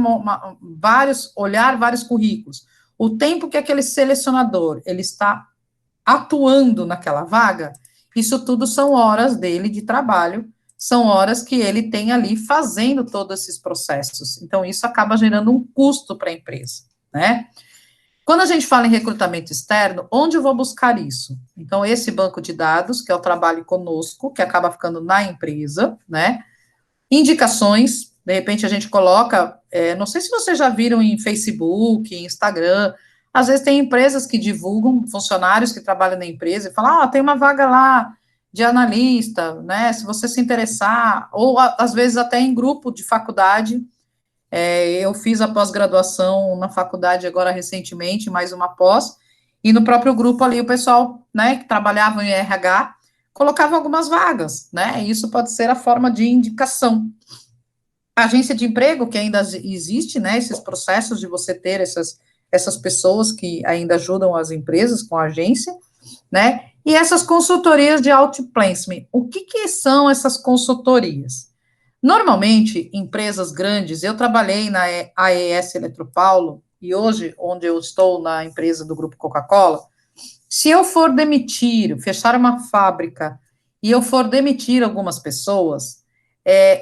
olhar vários currículos, o tempo que aquele selecionador ele está atuando naquela vaga, isso tudo são horas dele de trabalho, são horas que ele tem ali fazendo todos esses processos. Então, isso acaba gerando um custo para a empresa, né? Quando a gente fala em recrutamento externo, onde eu vou buscar isso? Então, esse banco de dados, que é o trabalho conosco, que acaba ficando na empresa, né? Indicações, de repente a gente coloca, não sei se vocês já viram em Facebook, em Instagram, às vezes tem empresas que divulgam, funcionários que trabalham na empresa, e falam, tem uma vaga lá de analista, né, se você se interessar, ou às vezes até em grupo de faculdade. Eu fiz a pós-graduação na faculdade agora recentemente, mais uma pós, e no próprio grupo ali o pessoal, né, que trabalhava em RH, colocava algumas vagas, né, e isso pode ser a forma de indicação. A agência de emprego, que ainda existe, né, esses processos de você ter essas pessoas que ainda ajudam as empresas com a agência, né, e essas consultorias de outplacement. O que são essas consultorias? Normalmente, empresas grandes, eu trabalhei na AES Eletropaulo, e hoje, onde eu estou na empresa do Grupo Coca-Cola, se eu for demitir, fechar uma fábrica, e eu for demitir algumas pessoas,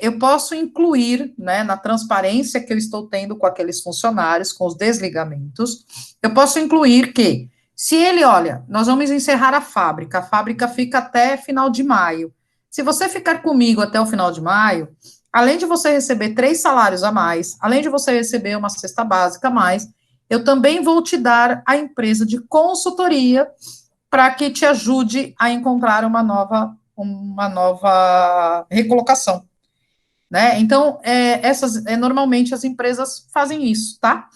eu posso incluir, né, na transparência que eu estou tendo com aqueles funcionários, com os desligamentos, eu posso incluir que, se ele, olha, nós vamos encerrar a fábrica fica até final de maio. Se você ficar comigo até o final de maio, além de você receber 3 salários a mais, além de você receber uma cesta básica a mais, eu também vou te dar a empresa de consultoria para que te ajude a encontrar uma nova recolocação, né? Então, normalmente as empresas fazem isso, tá?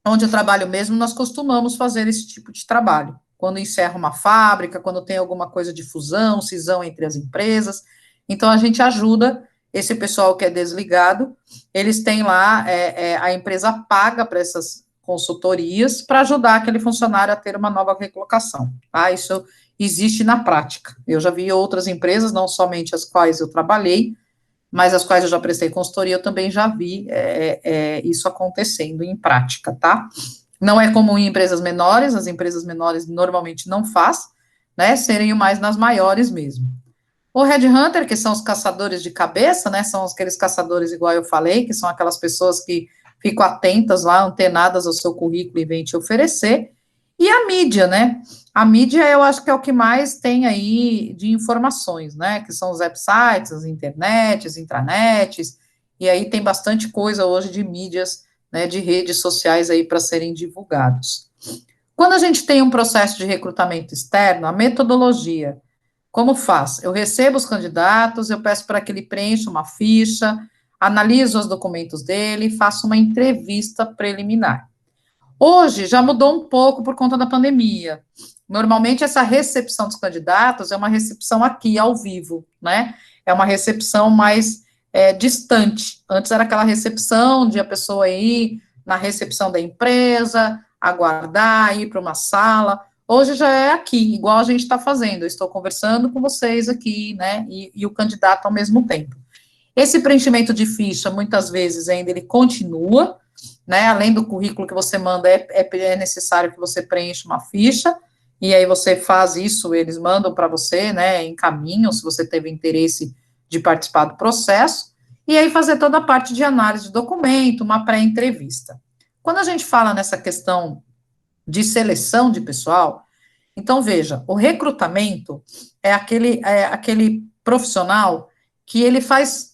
Onde eu trabalho mesmo, nós costumamos fazer esse tipo de trabalho. Quando encerra uma fábrica, quando tem alguma coisa de fusão, cisão entre as empresas. Então, a gente ajuda esse pessoal que é desligado, eles têm lá, a empresa paga para essas consultorias para ajudar aquele funcionário a ter uma nova recolocação, tá? Isso existe na prática. Eu já vi outras empresas, não somente as quais eu trabalhei, mas as quais eu já prestei consultoria, eu também já vi isso acontecendo em prática, tá? Não é comum em empresas menores, as empresas menores normalmente não faz, né, serem mais nas maiores mesmo. O headhunter, que são os caçadores de cabeça, né, são aqueles caçadores, igual eu falei, que são aquelas pessoas que ficam atentas lá, antenadas ao seu currículo e vêm te oferecer. E a mídia, né? A mídia eu acho que é o que mais tem aí de informações, né? Que são os websites, as internets, intranets, e aí tem bastante coisa hoje de mídias, né, de redes sociais aí para serem divulgados. Quando a gente tem um processo de recrutamento externo, a metodologia, como faz? Eu recebo os candidatos, eu peço para que ele preencha uma ficha, analiso os documentos dele e faço uma entrevista preliminar. Hoje já mudou um pouco por conta da pandemia. Normalmente essa recepção dos candidatos é uma recepção aqui, ao vivo, né? É uma recepção mais distante. Antes era aquela recepção de a pessoa ir na recepção da empresa, aguardar, ir para uma sala. Hoje já é aqui, igual a gente está fazendo. Eu estou conversando com vocês aqui, né? E o candidato ao mesmo tempo. Esse preenchimento de ficha, muitas vezes, ainda ele continua, né? Além do currículo que você manda, é necessário que você preencha uma ficha, e aí você faz isso, eles mandam para você, né? Encaminham, se você teve interesse de participar do processo, e aí fazer toda a parte de análise de documento, uma pré-entrevista. Quando a gente fala nessa questão de seleção de pessoal, então veja, o recrutamento é aquele profissional que ele faz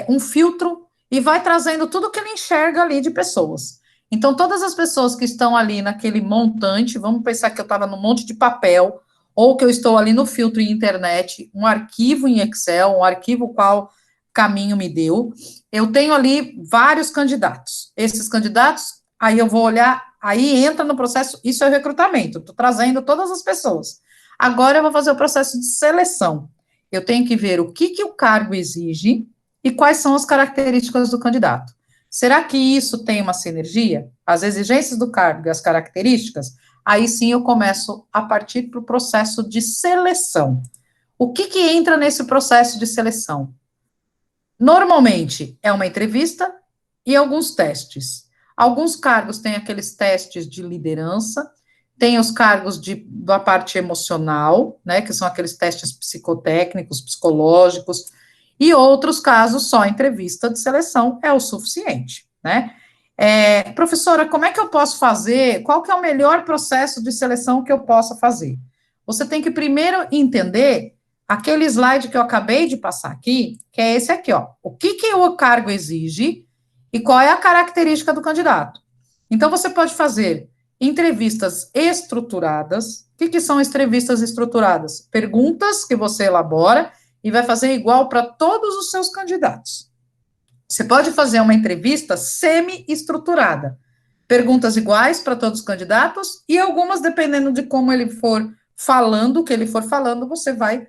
um filtro e vai trazendo tudo que ele enxerga ali de pessoas. Então, todas as pessoas que estão ali naquele montante, vamos pensar que eu estava num monte de papel, ou que eu estou ali no filtro em internet, um arquivo em Excel, um arquivo qual caminho me deu, eu tenho ali vários candidatos. Esses candidatos, aí eu vou olhar, aí entra no processo, isso é recrutamento, estou trazendo todas as pessoas. Agora eu vou fazer o processo de seleção. Eu tenho que ver o que o cargo exige e quais são as características do candidato. Será que isso tem uma sinergia? As exigências do cargo e as características? Aí sim eu começo a partir para o processo de seleção. O que entra nesse processo de seleção? Normalmente é uma entrevista e alguns testes. Alguns cargos têm aqueles testes de liderança, tem os cargos da parte emocional, né, que são aqueles testes psicotécnicos, psicológicos, e outros casos só entrevista de seleção é o suficiente, né? Professora, como é que eu posso fazer? Qual que é o melhor processo de seleção que eu possa fazer? Você tem que primeiro entender aquele slide que eu acabei de passar aqui, que é esse aqui, ó. O que o cargo exige e qual é a característica do candidato. Então, você pode fazer entrevistas estruturadas. O que são entrevistas estruturadas? Perguntas que você elabora e vai fazer igual para todos os seus candidatos. Você pode fazer uma entrevista semi-estruturada. Perguntas iguais para todos os candidatos e algumas, dependendo de como ele for falando, o que ele for falando, você vai,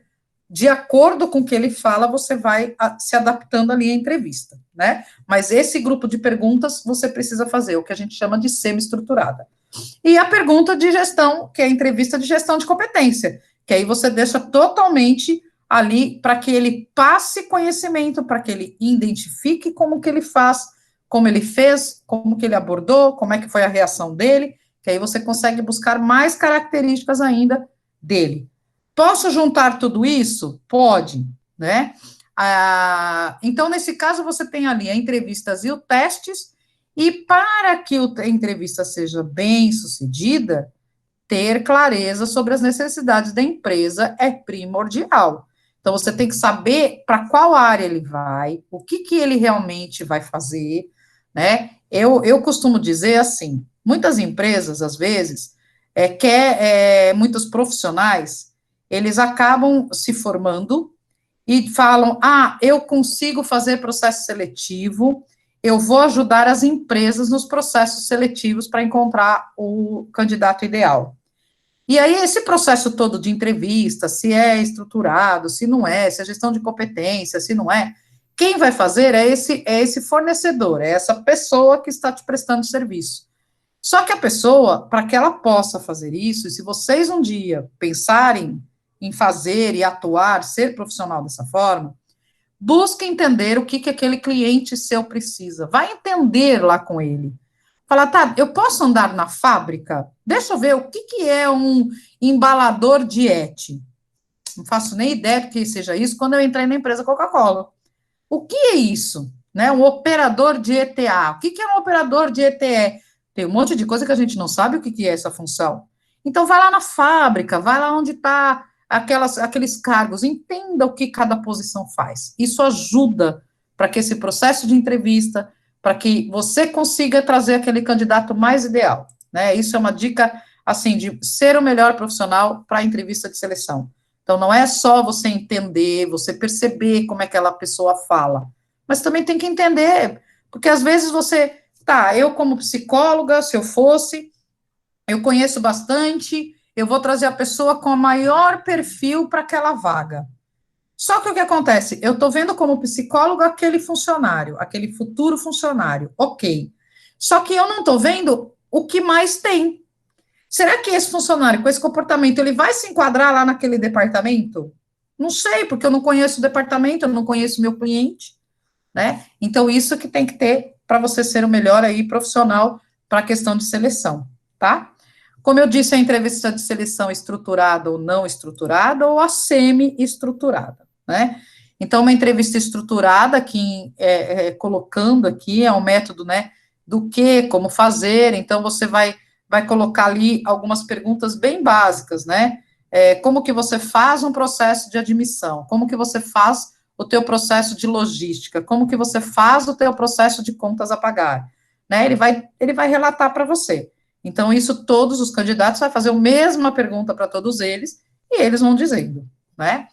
de acordo com o que ele fala, você vai se adaptando ali à entrevista, né? Mas esse grupo de perguntas você precisa fazer, o que a gente chama de semi-estruturada. E a pergunta de gestão, que é a entrevista de gestão de competência, que aí você deixa totalmente ali para que ele passe conhecimento, para que ele identifique como que ele faz, como ele fez, como que ele abordou, como é que foi a reação dele, que aí você consegue buscar mais características ainda dele. Posso juntar tudo isso? Pode, né? Então, nesse caso, você tem ali a entrevistas e os testes, e para que a entrevista seja bem sucedida, ter clareza sobre as necessidades da empresa é primordial. Então, você tem que saber para qual área ele vai, o que ele realmente vai fazer, né? Eu costumo dizer assim, muitas empresas, às vezes, muitos profissionais, eles acabam se formando e falam, eu consigo fazer processo seletivo, eu vou ajudar as empresas nos processos seletivos para encontrar o candidato ideal. E aí, esse processo todo de entrevista, se é estruturado, se não é, se é gestão de competência, se não é, quem vai fazer é esse fornecedor, é essa pessoa que está te prestando serviço. Só que a pessoa, para que ela possa fazer isso, e se vocês um dia pensarem em fazer e atuar, ser profissional dessa forma, busque entender o que aquele cliente seu precisa. Vai entender lá com ele. Falar, tá, eu posso andar na fábrica? Deixa eu ver o que é um embalador de ET. Não faço nem ideia do que seja isso quando eu entrei na empresa Coca-Cola. O que é isso? Né? Um operador de ETA. O que é um operador de ETE? Tem um monte de coisa que a gente não sabe o que é essa função. Então, vai lá na fábrica, vai lá onde está aqueles cargos, entenda o que cada posição faz. Isso ajuda para que esse processo de entrevista, para que você consiga trazer aquele candidato mais ideal, né? Isso é uma dica, assim, de ser o melhor profissional para a entrevista de seleção. Então, não é só você entender, você perceber como é que aquela pessoa fala, mas também tem que entender, porque às vezes eu como psicóloga, se eu fosse, eu conheço bastante, eu vou trazer a pessoa com o maior perfil para aquela vaga. Só que o que acontece? Eu estou vendo como psicólogo aquele funcionário, aquele futuro funcionário, ok. Só que eu não estou vendo o que mais tem. Será que esse funcionário, com esse comportamento, ele vai se enquadrar lá naquele departamento? Não sei, porque eu não conheço o departamento, eu não conheço o meu cliente, né? Então, isso que tem que ter para você ser o melhor aí profissional para a questão de seleção, tá? Como eu disse, a entrevista de seleção estruturada ou não estruturada, ou a semi-estruturada, né? Então, uma entrevista estruturada, aqui, colocando aqui, é um método, né, do que, como fazer, então você vai colocar ali algumas perguntas bem básicas, né? Como que você faz um processo de admissão? Como que você faz o teu processo de logística? Como que você faz o teu processo de contas a pagar? Né? Ele vai relatar para você. Então, isso todos os candidatos vai fazer a mesma pergunta para todos eles, e eles vão dizendo, né?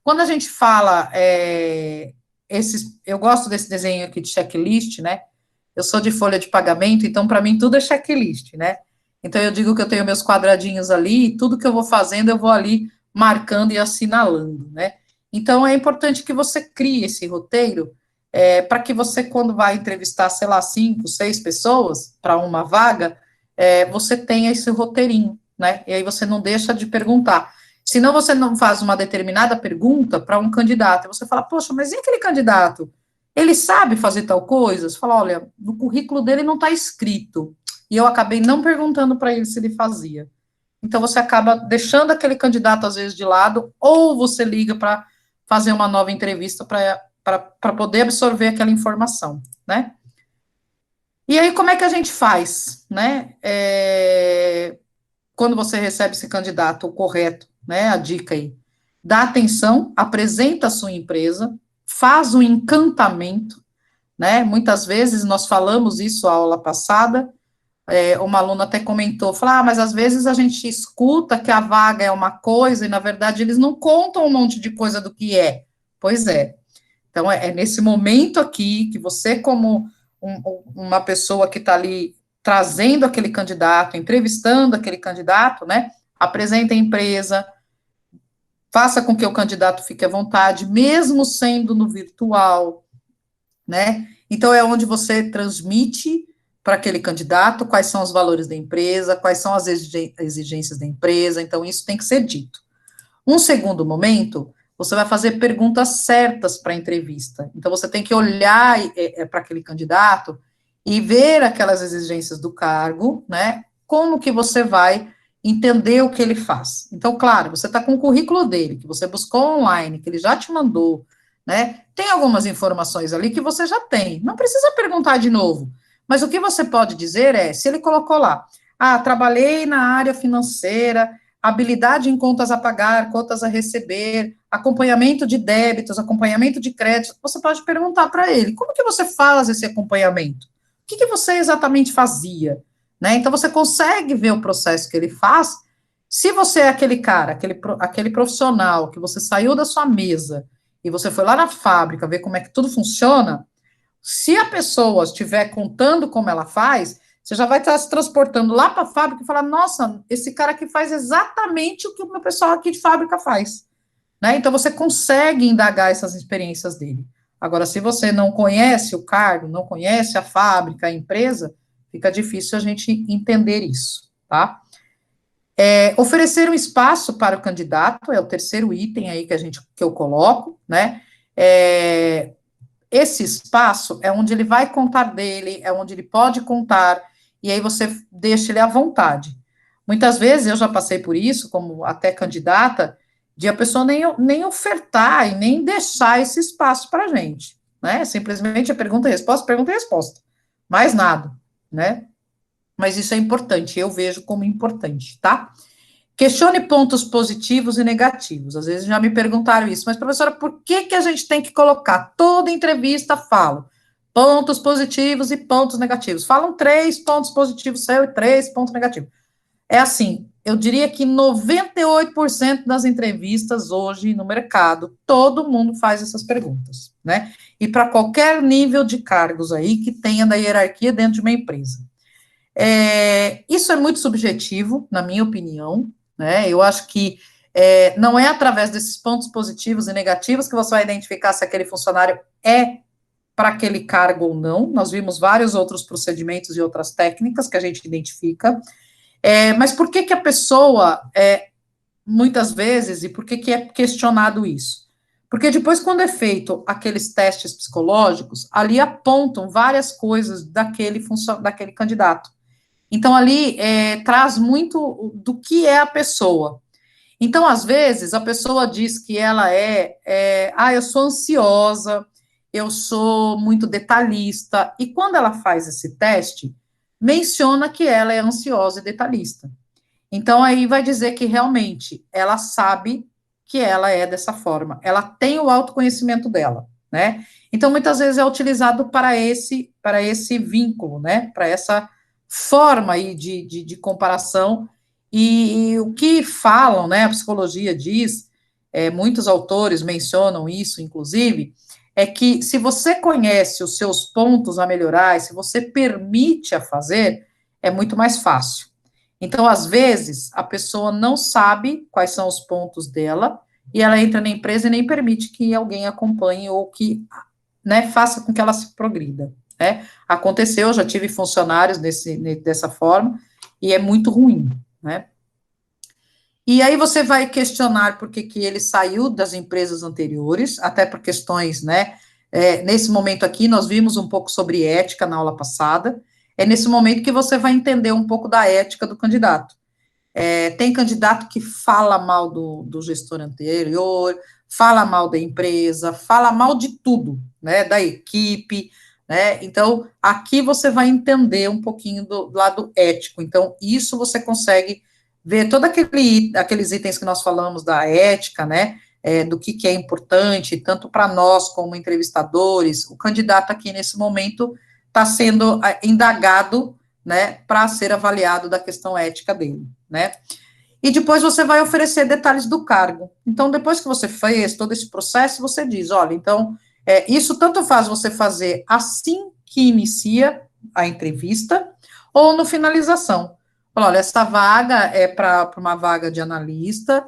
Quando a gente fala, eu gosto desse desenho aqui de checklist, né? Eu sou de folha de pagamento, então, para mim, tudo é checklist, né? Então, eu digo que eu tenho meus quadradinhos ali, e tudo que eu vou fazendo, eu vou ali marcando e assinalando, né? Então, é importante que você crie esse roteiro, para que você, quando vai entrevistar, sei lá, 5, 6 pessoas para uma vaga, você tenha esse roteirinho, né? E aí você não deixa de perguntar. Senão você não faz uma determinada pergunta para um candidato, e você fala, poxa, mas e aquele candidato? Ele sabe fazer tal coisa? Você fala, olha, no currículo dele não está escrito, e eu acabei não perguntando para ele se ele fazia. Então, você acaba deixando aquele candidato, às vezes, de lado, ou você liga para fazer uma nova entrevista para poder absorver aquela informação, né? E aí, como é que a gente faz, né? Quando você recebe esse candidato correto, né? A dica aí. Dá atenção, apresenta a sua empresa, faz um encantamento, né? Muitas vezes nós falamos isso a aula passada, uma aluna até comentou, falou, mas às vezes a gente escuta que a vaga é uma coisa e, na verdade, eles não contam um monte de coisa do que é. Pois é. Então, é nesse momento aqui que você, como uma pessoa que está ali trazendo aquele candidato, entrevistando aquele candidato, né, apresenta a empresa, faça com que o candidato fique à vontade, mesmo sendo no virtual, né? Então, é onde você transmite para aquele candidato quais são os valores da empresa, quais são as exigências da empresa, então, isso tem que ser dito. Um segundo momento, você vai fazer perguntas certas para a entrevista. Então, você tem que olhar para aquele candidato e ver aquelas exigências do cargo, né? Como que você vai entender o que ele faz. Então, claro, você está com o currículo dele, que você buscou online, que ele já te mandou, né? Tem algumas informações ali que você já tem. Não precisa perguntar de novo. Mas o que você pode dizer é, se ele colocou lá, trabalhei na área financeira, habilidade em contas a pagar, contas a receber, acompanhamento de débitos, acompanhamento de créditos, você pode perguntar para ele, como que você faz esse acompanhamento? O que você exatamente fazia? Né? Então, você consegue ver o processo que ele faz. Se você é aquele cara, aquele profissional que você saiu da sua mesa e você foi lá na fábrica ver como é que tudo funciona, se a pessoa estiver contando como ela faz, você já vai estar se transportando lá para a fábrica e falar, nossa, esse cara aqui faz exatamente o que o meu pessoal aqui de fábrica faz. Né? Então, você consegue indagar essas experiências dele. Agora, se você não conhece o cargo, não conhece a fábrica, a empresa, fica difícil a gente entender isso, tá? Oferecer um espaço para o candidato é o terceiro item aí que eu coloco, né? Esse espaço é onde ele vai contar dele, é onde ele pode contar, e aí você deixa ele à vontade. Muitas vezes eu já passei por isso, como até candidata, de a pessoa nem ofertar e nem deixar esse espaço para a gente, né? Simplesmente a pergunta e resposta. Mais nada, né? Mas isso é importante, eu vejo como importante, tá? Questione pontos positivos e negativos. Às vezes já me perguntaram isso, mas, professora, por que a gente tem que colocar toda entrevista, falo, pontos positivos e pontos negativos? Falam 3 pontos positivos seu e 3 pontos negativos. É assim, eu diria que 98% das entrevistas hoje no mercado, todo mundo faz essas perguntas, né? E para qualquer nível de cargos aí que tenha da hierarquia dentro de uma empresa. Isso é muito subjetivo, na minha opinião, né? Eu acho que não é através desses pontos positivos e negativos que você vai identificar se aquele funcionário é para aquele cargo ou não. Nós vimos vários outros procedimentos e outras técnicas que a gente identifica. Mas por que a pessoa, muitas vezes, e por que é questionado isso? Porque depois, quando é feito aqueles testes psicológicos, ali apontam várias coisas daquele candidato. Então, ali traz muito do que é a pessoa. Então, às vezes, a pessoa diz que ela eu sou ansiosa, eu sou muito detalhista, e quando ela faz esse teste, menciona que ela é ansiosa e detalhista. Então, aí vai dizer que realmente ela sabe que ela é dessa forma, ela tem o autoconhecimento dela, né? Então, muitas vezes é utilizado para esse vínculo, né? Para essa forma aí de comparação, e o que falam, né, a psicologia diz, muitos autores mencionam isso, inclusive, é que se você conhece os seus pontos a melhorar, e se você permite a fazer, é muito mais fácil. Então, às vezes, a pessoa não sabe quais são os pontos dela, e ela entra na empresa e nem permite que alguém acompanhe ou que, né, faça com que ela se progrida. Né? Aconteceu, eu já tive funcionários dessa forma, e é muito ruim, né? E aí você vai questionar por que ele saiu das empresas anteriores, até por questões, né? Nesse momento aqui, nós vimos um pouco sobre ética na aula passada, é nesse momento que você vai entender um pouco da ética do candidato. Tem candidato que fala mal do gestor anterior, fala mal da empresa, fala mal de tudo, né? Da equipe, né? Então, aqui você vai entender um pouquinho do lado ético. Então, isso você consegue ver todos aqueles itens que nós falamos da ética, né? Do que é importante, tanto para nós como entrevistadores. O candidato aqui, nesse momento, está sendo indagado, né, para ser avaliado da questão ética dele, né? E depois você vai oferecer detalhes do cargo. Então, depois que você fez todo esse processo, você diz, olha, então, isso tanto faz você fazer assim que inicia a entrevista, ou no finalização. Fala, olha, essa vaga é para uma vaga de analista,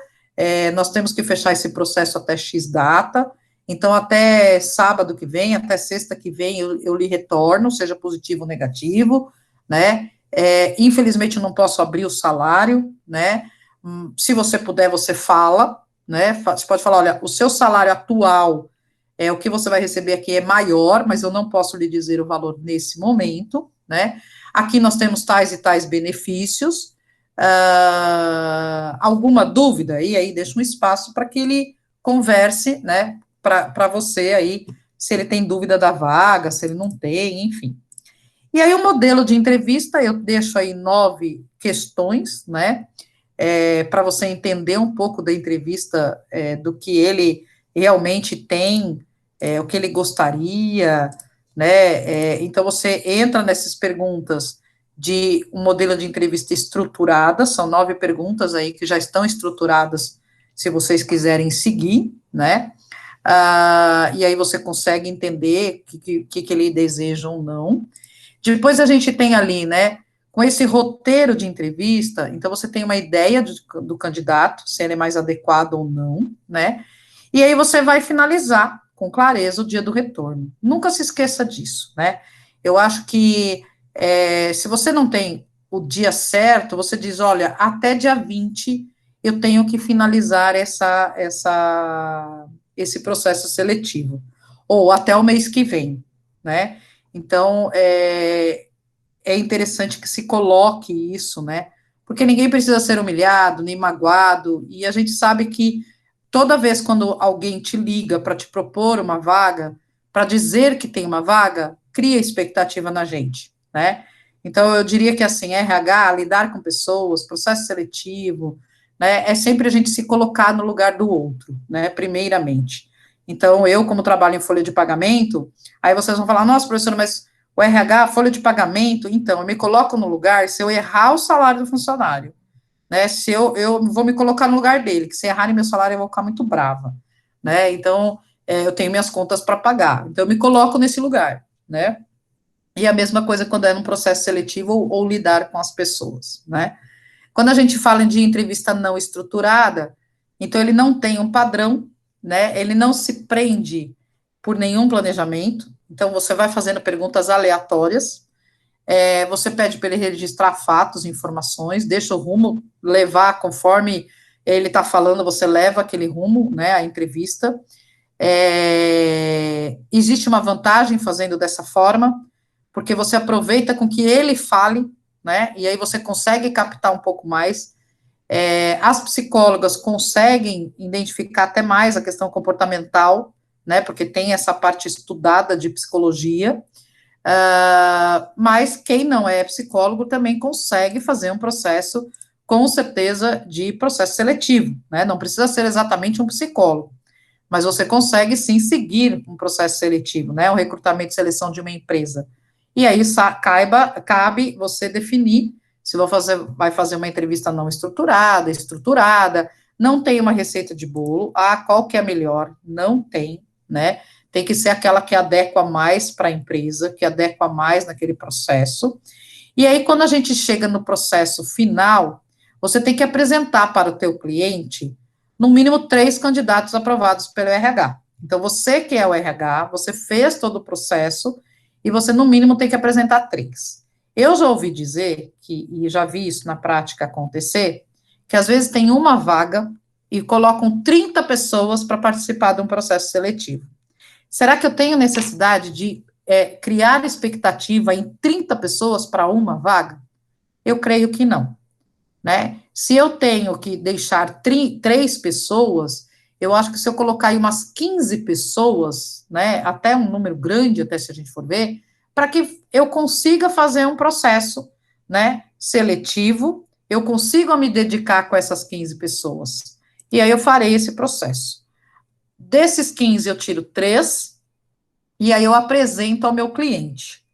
nós temos que fechar esse processo até X data, então até sábado que vem, até sexta que vem, eu lhe retorno, seja positivo ou negativo, né? Infelizmente, eu não posso abrir o salário, né? Se você puder, você fala, né? Você pode falar, olha, o seu salário atual, o que você vai receber aqui é maior, mas eu não posso lhe dizer o valor nesse momento, né? Aqui nós temos tais e tais benefícios. Alguma dúvida? E aí deixa um espaço para que ele converse, né? Para você aí, se ele tem dúvida da vaga, se ele não tem, enfim. E aí o modelo de entrevista, eu deixo aí 9 questões, né? Para você entender um pouco da entrevista, do que ele realmente tem, o que ele gostaria, né? Então, você entra nessas perguntas de um modelo de entrevista estruturada, são 9 perguntas aí que já estão estruturadas, se vocês quiserem seguir, né? E aí você consegue entender o que ele deseja ou não. Depois a gente tem ali, né, com esse roteiro de entrevista, então você tem uma ideia do candidato, se ele é mais adequado ou não, né? E aí você vai finalizar com clareza o dia do retorno. Nunca se esqueça disso, né? Eu acho que se você não tem o dia certo, você diz, olha, até dia 20 eu tenho que finalizar esse processo seletivo, ou até o mês que vem, né? Então, é interessante que se coloque isso, né? Porque ninguém precisa ser humilhado, nem magoado, e a gente sabe que toda vez quando alguém te liga para te propor uma vaga, para dizer que tem uma vaga, cria expectativa na gente, né? Então, eu diria que, assim, RH, lidar com pessoas, processo seletivo, né, é sempre a gente se colocar no lugar do outro, né, primeiramente. Então, eu, como trabalho em folha de pagamento, aí vocês vão falar, nossa, professora, mas o RH, folha de pagamento, então, eu me coloco no lugar, se eu errar o salário do funcionário, né, se eu vou me colocar no lugar dele, que se errarem meu salário eu vou ficar muito brava, né, então, eu tenho minhas contas para pagar, então eu me coloco nesse lugar, né, e a mesma coisa quando é num processo seletivo ou lidar com as pessoas, né. Quando a gente fala de entrevista não estruturada, então ele não tem um padrão, né, ele não se prende por nenhum planejamento, então você vai fazendo perguntas aleatórias, você pede para ele registrar fatos, informações, deixa o rumo levar conforme ele está falando, você leva aquele rumo, né, a entrevista. Existe uma vantagem fazendo dessa forma, porque você aproveita com que ele fale, né, e aí você consegue captar um pouco mais. As psicólogas conseguem identificar até mais a questão comportamental, né, porque tem essa parte estudada de psicologia, mas quem não é psicólogo também consegue fazer um processo, com certeza, de processo seletivo, né, não precisa ser exatamente um psicólogo, mas você consegue sim seguir um processo seletivo, né, o recrutamento e seleção de uma empresa. E aí cabe você definir se vai fazer uma entrevista não estruturada, estruturada, não tem uma receita de bolo, qual que é a melhor? Não tem, né? Tem que ser aquela que adequa mais para a empresa, que adequa mais naquele processo. E aí, quando a gente chega no processo final, você tem que apresentar para o teu cliente, no mínimo 3 candidatos aprovados pelo RH. Então, você que é o RH, você fez todo o processo, e você, no mínimo, tem que apresentar 3. Eu já ouvi dizer, e já vi isso na prática acontecer, que às vezes tem uma vaga e colocam 30 pessoas para participar de um processo seletivo. Será que eu tenho necessidade de criar expectativa em 30 pessoas para uma vaga? Eu creio que não, né? Se eu tenho que deixar 3 pessoas, eu acho que se eu colocar aí umas 15 pessoas, né, até um número grande, até se a gente for ver, para que eu consiga fazer um processo, né, seletivo, eu consigo me dedicar com essas 15 pessoas. E aí eu farei esse processo. Desses 15, eu tiro 3, e aí eu apresento ao meu cliente.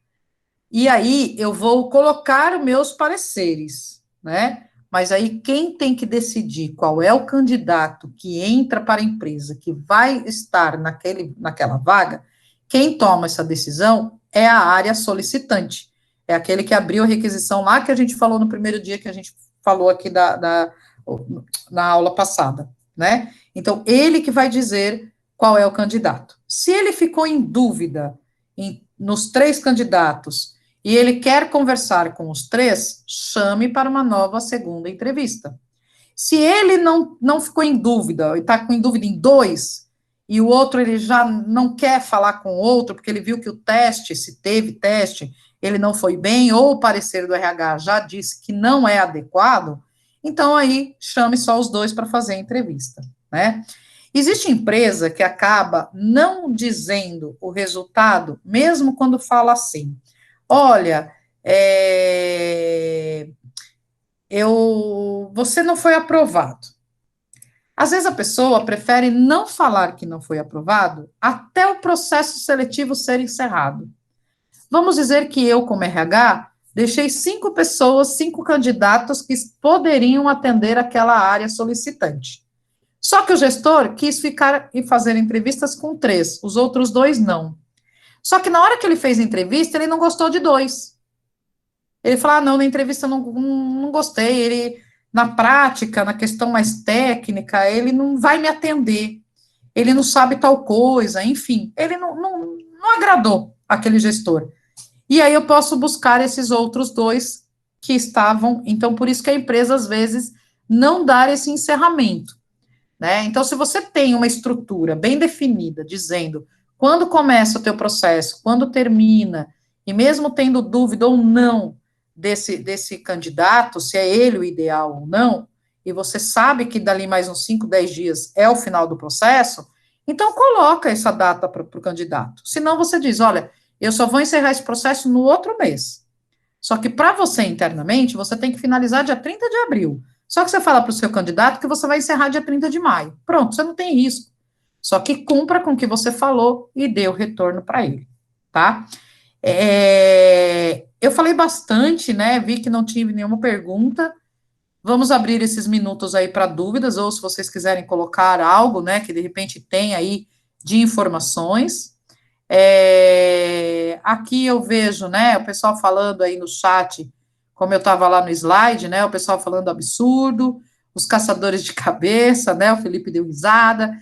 E aí eu vou colocar os meus pareceres, né? Mas aí quem tem que decidir qual é o candidato que entra para a empresa, que vai estar naquela vaga, quem toma essa decisão é a área solicitante. É aquele que abriu a requisição lá que a gente falou no primeiro dia que a gente falou aqui na aula passada, né? Então, ele que vai dizer qual é o candidato. Se ele ficou em dúvida nos 3 candidatos e ele quer conversar com os 3, chame para uma nova segunda entrevista. Se ele não ficou em dúvida, e está em dúvida em 2, e o outro ele já não quer falar com o outro, porque ele viu que o teste, se teve teste, ele não foi bem, ou o parecer do RH já disse que não é adequado, então aí chame só os 2 para fazer a entrevista, né? Existe empresa que acaba não dizendo o resultado, mesmo quando fala assim, olha, você não foi aprovado. Às vezes a pessoa prefere não falar que não foi aprovado até o processo seletivo ser encerrado. Vamos dizer que eu, como RH, deixei 5 pessoas, 5 candidatos que poderiam atender aquela área solicitante. Só que o gestor quis ficar e fazer entrevistas com 3, os outros 2 não. Só que na hora que ele fez a entrevista, ele não gostou de 2. Ele falou, não, na entrevista eu não gostei, ele, na prática, na questão mais técnica, ele não vai me atender, ele não sabe tal coisa, enfim, ele não agradou aquele gestor. E aí eu posso buscar esses outros 2 que estavam, então por isso que a empresa, às vezes, não dá esse encerramento, né? Então, se você tem uma estrutura bem definida, dizendo quando começa o teu processo, quando termina, e mesmo tendo dúvida ou não desse candidato, se é ele o ideal ou não, e você sabe que dali mais uns 5, 10 dias é o final do processo, então coloca essa data para o candidato. Senão você diz, olha, eu só vou encerrar esse processo no outro mês. Só que para você internamente, você tem que finalizar dia 30 de abril. Só que você fala para o seu candidato que você vai encerrar dia 30 de maio. Pronto, você não tem risco. Só que cumpra com o que você falou e dê o retorno para ele, tá? Eu falei bastante, né? Vi que não tive nenhuma pergunta. Vamos abrir esses minutos aí para dúvidas, ou se vocês quiserem colocar algo, né, que de repente tem aí de informações. Aqui eu vejo, né, o pessoal falando aí no chat, como eu estava lá no slide, né, o pessoal falando absurdo, os caçadores de cabeça, né, o Felipe deu risada,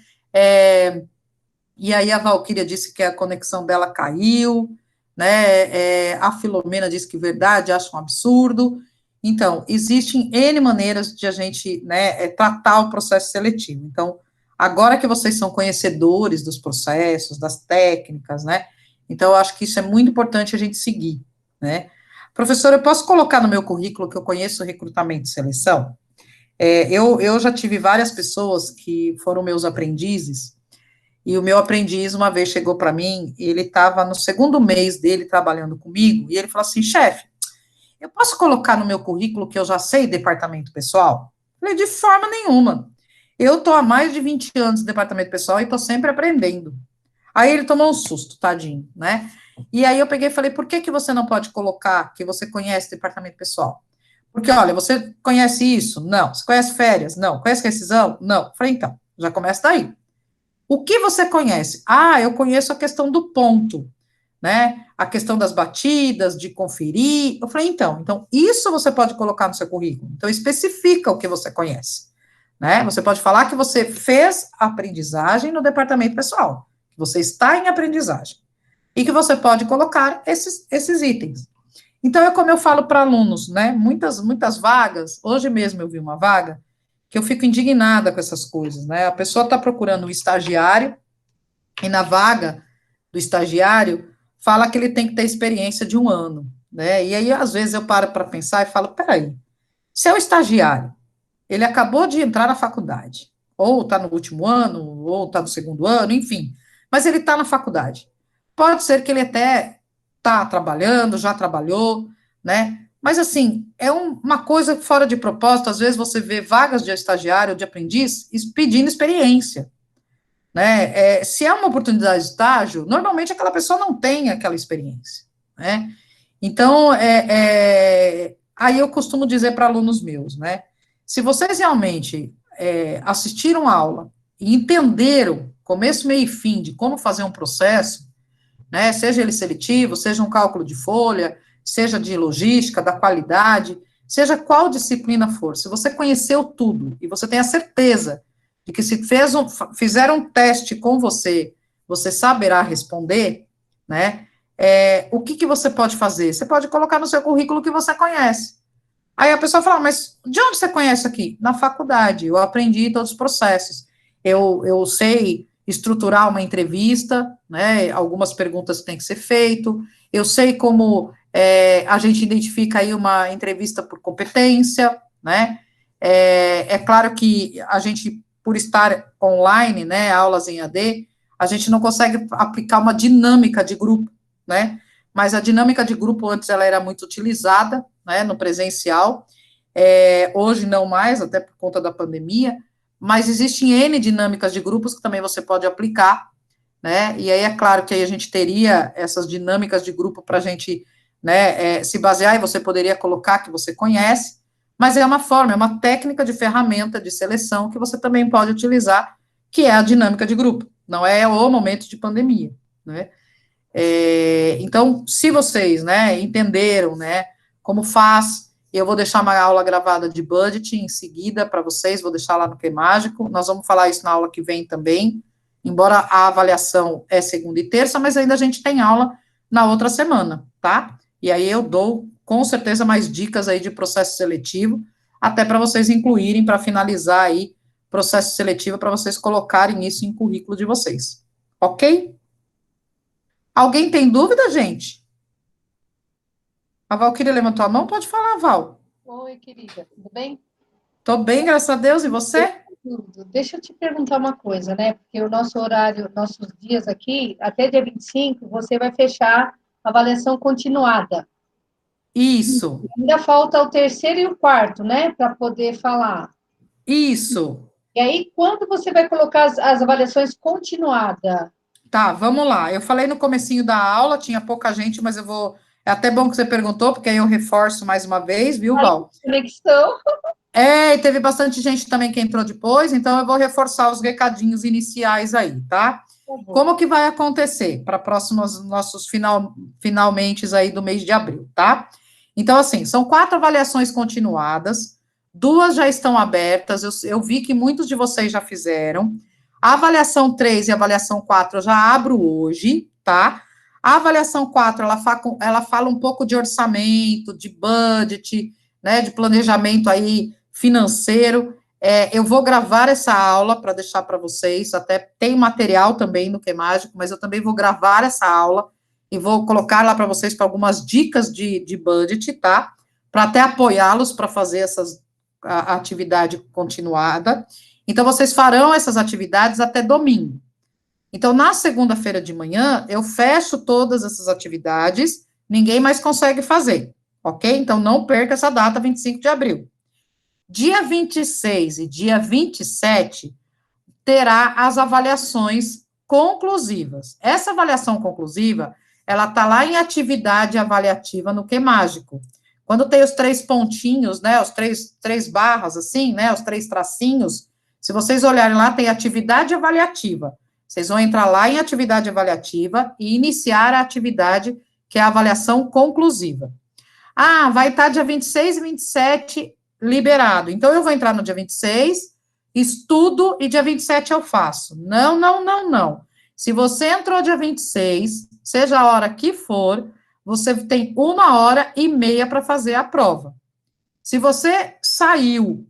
e aí a Valquíria disse que a conexão dela caiu, né, a Filomena disse que verdade, acha um absurdo. Então, existem N maneiras de a gente, né, tratar o processo seletivo. Então, agora que vocês são conhecedores dos processos, das técnicas, né, então eu acho que isso é muito importante a gente seguir, né. Professora, eu posso colocar no meu currículo que eu conheço recrutamento e seleção? Eu já tive várias pessoas que foram meus aprendizes, e o meu aprendiz uma vez chegou para mim, ele estava no 2º mês dele trabalhando comigo, e ele falou assim, chefe, eu posso colocar no meu currículo que eu já sei departamento pessoal? Eu falei, de forma nenhuma. Eu estou há mais de 20 anos no departamento pessoal e estou sempre aprendendo. Aí ele tomou um susto, tadinho, né? E aí eu peguei e falei, por que você não pode colocar que você conhece departamento pessoal? Porque, olha, você conhece isso? Não. Você conhece férias? Não. Conhece rescisão? Não. Eu falei, então, já começa daí. O que você conhece? Ah, eu conheço a questão do ponto, né? A questão das batidas, de conferir. Eu falei, então, isso você pode colocar no seu currículo. Então, especifica o que você conhece, né? Você pode falar que você fez aprendizagem no departamento pessoal, que você está em aprendizagem, e que você pode colocar esses itens. Então, é como eu falo para alunos, né? Muitas vagas, hoje mesmo eu vi uma vaga, que eu fico indignada com essas coisas, né? A pessoa está procurando um estagiário, e na vaga do estagiário, fala que ele tem que ter experiência de 1 ano, né? E aí, às vezes, eu paro para pensar e falo, peraí, se é um estagiário, ele acabou de entrar na faculdade, ou está no último ano, ou está no 2º ano, enfim, mas ele está na faculdade. Pode ser que ele até está trabalhando, já trabalhou, né? Mas, assim, é uma coisa fora de propósito. Às vezes você vê vagas de estagiário, de aprendiz, pedindo experiência, né? Se é uma oportunidade de estágio, normalmente aquela pessoa não tem aquela experiência, né? Então, aí eu costumo dizer para alunos meus, né? Se vocês realmente assistiram a aula e entenderam começo, meio e fim de como fazer um processo, né? Seja ele seletivo, seja um cálculo de folha, seja de logística, da qualidade, seja qual disciplina for, se você conheceu tudo e você tem a certeza de que se fizeram um teste com você, você saberá responder, né? O que você pode fazer? Você pode colocar no seu currículo que você conhece. Aí a pessoa fala, mas de onde você conhece aqui? Na faculdade, eu aprendi todos os processos. Eu sei estruturar uma entrevista, né? Algumas perguntas têm que ser feito. Eu sei como a gente identifica aí uma entrevista por competência, né? É claro que a gente, por estar online, né, aulas em AD, a gente não consegue aplicar uma dinâmica de grupo, né? Mas a dinâmica de grupo antes ela era muito utilizada, né, no presencial, hoje não mais, até por conta da pandemia, mas existem N dinâmicas de grupos que também você pode aplicar, né, e aí é claro que aí a gente teria essas dinâmicas de grupo para a gente, né, se basear, e você poderia colocar que você conhece, mas é uma forma, é uma técnica de ferramenta de seleção que você também pode utilizar, que é a dinâmica de grupo, não é o momento de pandemia, né. Então, se vocês, né, entenderam, né, como faz, eu vou deixar uma aula gravada de budget em seguida para vocês, vou deixar lá no Que Mágico, nós vamos falar isso na aula que vem também, embora a avaliação é segunda e terça, mas ainda a gente tem aula na outra semana, tá? E aí eu dou, com certeza, mais dicas aí de processo seletivo, até para vocês incluírem, para finalizar aí, processo seletivo, para vocês colocarem isso em currículo de vocês, ok? Alguém tem dúvida, gente? A Valquíria levantou a mão? Pode falar, Val. Oi, querida, tudo bem? Tô bem, graças a Deus. E você? Tudo. Deixa eu te perguntar uma coisa, né? Porque o nosso horário, nossos dias aqui, até dia 25, você vai fechar a avaliação continuada. Isso. Ainda falta o terceiro e o quarto, né? Para poder falar. Isso. E aí, quando você vai colocar as avaliações continuadas? Tá, vamos lá. Eu falei no comecinho da aula, tinha pouca gente, mas eu vou. É até bom que você perguntou, porque aí eu reforço mais uma vez, viu, Val? Conexão. E teve bastante gente também que entrou depois, então eu vou reforçar os recadinhos iniciais aí, tá? Como que vai acontecer para próximos nossos finalmente aí do mês de abril, tá? Então, assim, são 4 avaliações continuadas, 2 já estão abertas, eu vi que muitos de vocês já fizeram. A avaliação 3 e a avaliação 4 eu já abro hoje, tá? A avaliação 4, ela fala um pouco de orçamento, de budget, né, de planejamento aí financeiro. Eu vou gravar essa aula para deixar para vocês, até tem material também no Que Mágico, mas eu também vou gravar essa aula e vou colocar lá para vocês para algumas dicas de budget, tá? Para até apoiá-los para fazer a atividade continuada. Então, vocês farão essas atividades até domingo. Então, na segunda-feira de manhã, eu fecho todas essas atividades, ninguém mais consegue fazer, ok? Então, não perca essa data, 25 de abril. Dia 26 e dia 27, terá as avaliações conclusivas. Essa avaliação conclusiva, ela está lá em atividade avaliativa no Que Mágico. Quando tem os 3 pontinhos, né, os três barras, assim, né, os 3 tracinhos, se vocês olharem lá, tem atividade avaliativa. Vocês vão entrar lá em atividade avaliativa e iniciar a atividade, que é a avaliação conclusiva. Ah, vai estar dia 26 e 27 liberado. Então, eu vou entrar no dia 26, estudo, e dia 27 eu faço. Não, não, não, não. Se você entrou dia 26, seja a hora que for, você tem 1h30 para fazer a prova. Se você saiu,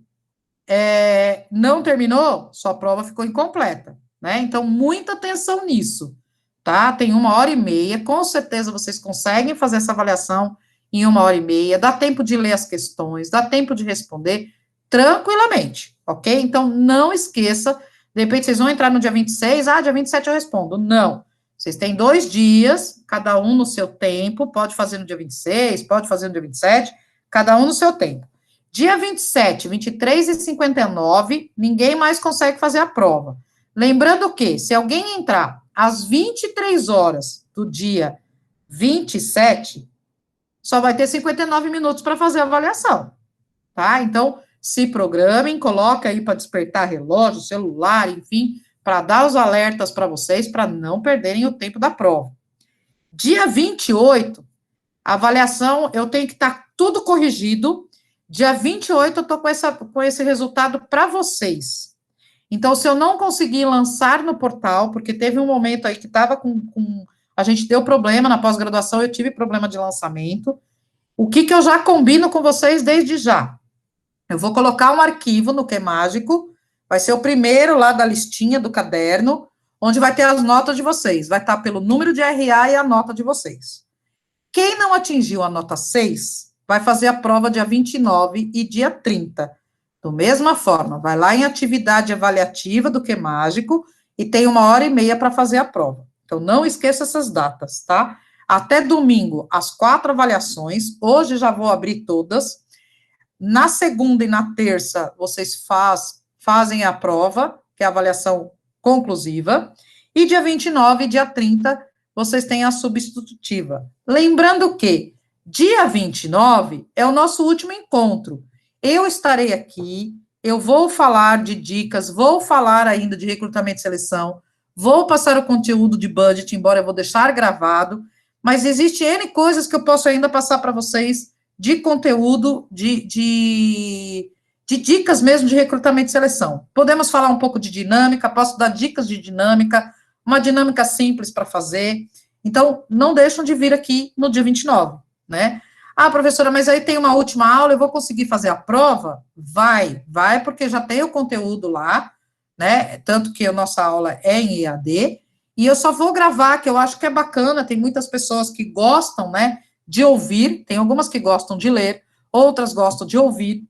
não terminou, sua prova ficou incompleta, né? Então, muita atenção nisso, tá? Tem 1h30, com certeza vocês conseguem fazer essa avaliação em 1h30, dá tempo de ler as questões, dá tempo de responder tranquilamente, ok? Então, não esqueça, de repente vocês vão entrar no dia 26, dia 27 eu respondo. Não. Vocês têm 2 dias, cada um no seu tempo, pode fazer no dia 26, pode fazer no dia 27, cada um no seu tempo. Dia 27, 23 e 59, ninguém mais consegue fazer a prova. Lembrando que, se alguém entrar às 23 horas do dia 27, só vai ter 59 minutos para fazer a avaliação, tá? Então, se programem, coloca aí para despertar relógio, celular, enfim, para dar os alertas para vocês, para não perderem o tempo da prova. Dia 28, a avaliação, eu tenho que estar tudo corrigido. Dia 28, eu estou com esse resultado para vocês. Então, se eu não conseguir lançar no portal, porque teve um momento aí que estava a gente deu problema na pós-graduação, eu tive problema de lançamento. O que eu já combino com vocês desde já? Eu vou colocar um arquivo no QMágico, vai ser o primeiro lá da listinha do caderno, onde vai ter as notas de vocês. Vai estar pelo número de RA e a nota de vocês. Quem não atingiu a nota 6, vai fazer a prova dia 29 e dia 30. Da mesma forma, vai lá em atividade avaliativa do QMágico e tem 1h30 para fazer a prova. Então, não esqueça essas datas, tá? Até domingo, as 4 avaliações. Hoje já vou abrir todas. Na segunda e na terça, vocês fazem a prova, que é a avaliação conclusiva. E dia 29 e dia 30, vocês têm a substitutiva. Lembrando que dia 29 é o nosso último encontro. Eu estarei aqui, eu vou falar de dicas, vou falar ainda de recrutamento e seleção, vou passar o conteúdo de budget, embora eu vou deixar gravado, mas existe N coisas que eu posso ainda passar para vocês de conteúdo, de dicas mesmo de recrutamento e seleção. Podemos falar um pouco de dinâmica, posso dar dicas de dinâmica, uma dinâmica simples para fazer. Então, não deixam de vir aqui no dia 29, né? Ah, professora, mas aí tem uma última aula, eu vou conseguir fazer a prova? Vai, porque já tem o conteúdo lá, né? Tanto que a nossa aula é em EAD, e eu só vou gravar, que eu acho que é bacana, tem muitas pessoas que gostam, né, de ouvir, tem algumas que gostam de ler, outras gostam de ouvir,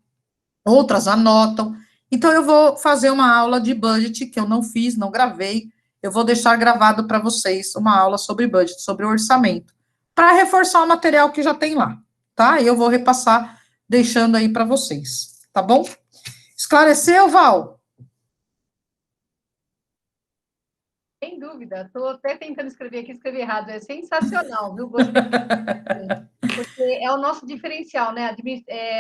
outras anotam. Então, eu vou fazer uma aula de budget, que eu não fiz, não gravei, eu vou deixar gravado para vocês uma aula sobre budget, sobre orçamento, para reforçar o material que já tem lá, tá? E eu vou repassar, deixando aí para vocês, tá bom? Esclareceu, Val? Sem dúvida, estou até tentando escrever aqui, escrevi errado, é sensacional, viu? Gostei. Porque é o nosso diferencial, né?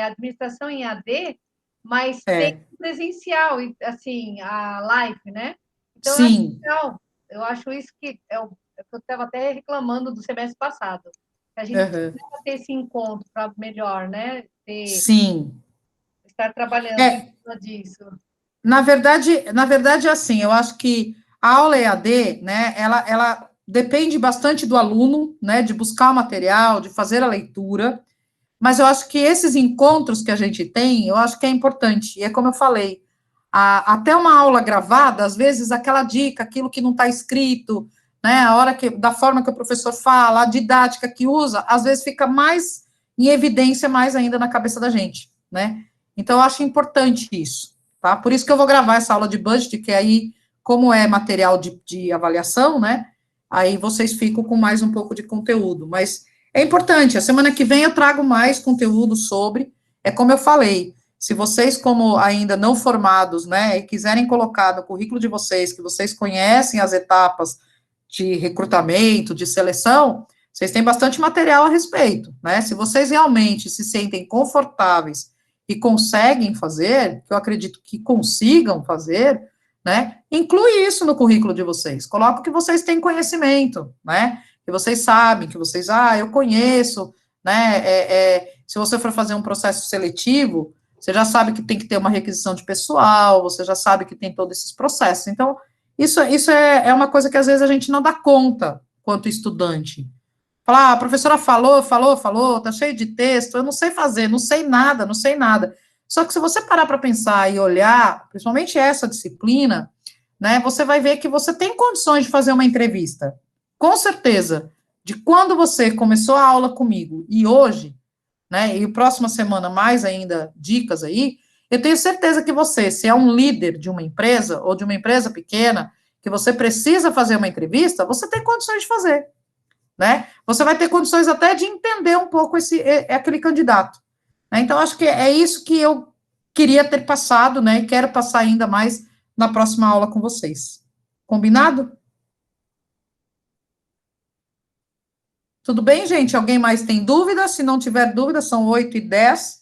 Administração em AD, mas tem presencial, assim, a live, né? Então, Sim. Eu acho isso que eu estava até reclamando do semestre passado. A gente precisa ter esse encontro para melhor, né? Sim. Estar trabalhando em cima disso. Na verdade, assim, eu acho que a aula EAD, né, ela depende bastante do aluno, né, de buscar o material, de fazer a leitura, mas eu acho que esses encontros que a gente tem, eu acho que é importante, e é como eu falei, até uma aula gravada, às vezes, aquela dica, aquilo que não está escrito, né, da forma que o professor fala, a didática que usa, às vezes fica mais em evidência, mais ainda na cabeça da gente, né, então eu acho importante isso, tá, por isso que eu vou gravar essa aula de budget, que aí, como é material de avaliação, né, aí vocês ficam com mais um pouco de conteúdo, mas é importante, a semana que vem eu trago mais conteúdo sobre, é como eu falei, se vocês, como ainda não formados, né, e quiserem colocar no currículo de vocês, que vocês conhecem as etapas de recrutamento, de seleção, vocês têm bastante material a respeito, né, se vocês realmente se sentem confortáveis e conseguem fazer, que eu acredito que consigam fazer, né, inclui isso no currículo de vocês, coloca que vocês têm conhecimento, né, que vocês sabem, que vocês, eu conheço, né, se você for fazer um processo seletivo, você já sabe que tem que ter uma requisição de pessoal, você já sabe que tem todos esses processos, então, isso é uma coisa que às vezes a gente não dá conta, quanto estudante, falar, a professora falou, tá cheio de texto, eu não sei fazer, não sei nada, só que se você parar para pensar e olhar, principalmente essa disciplina, né, você vai ver que você tem condições de fazer uma entrevista, com certeza, de quando você começou a aula comigo e hoje, né, e próxima semana mais ainda dicas aí, eu tenho certeza que você, se é um líder de uma empresa ou de uma empresa pequena, que você precisa fazer uma entrevista, você tem condições de fazer, né? Você vai ter condições até de entender um pouco aquele candidato. Né? Então, acho que é isso que eu queria ter passado, né? E quero passar ainda mais na próxima aula com vocês. Combinado? Tudo bem, gente? Alguém mais tem dúvida? Se não tiver dúvida, são 8h10.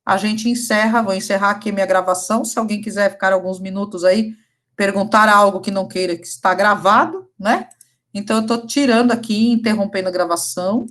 A gente encerra, vou encerrar aqui minha gravação. Se alguém quiser ficar alguns minutos aí, perguntar algo que não queira, que está gravado, né? Então, eu estou tirando aqui, interrompendo a gravação.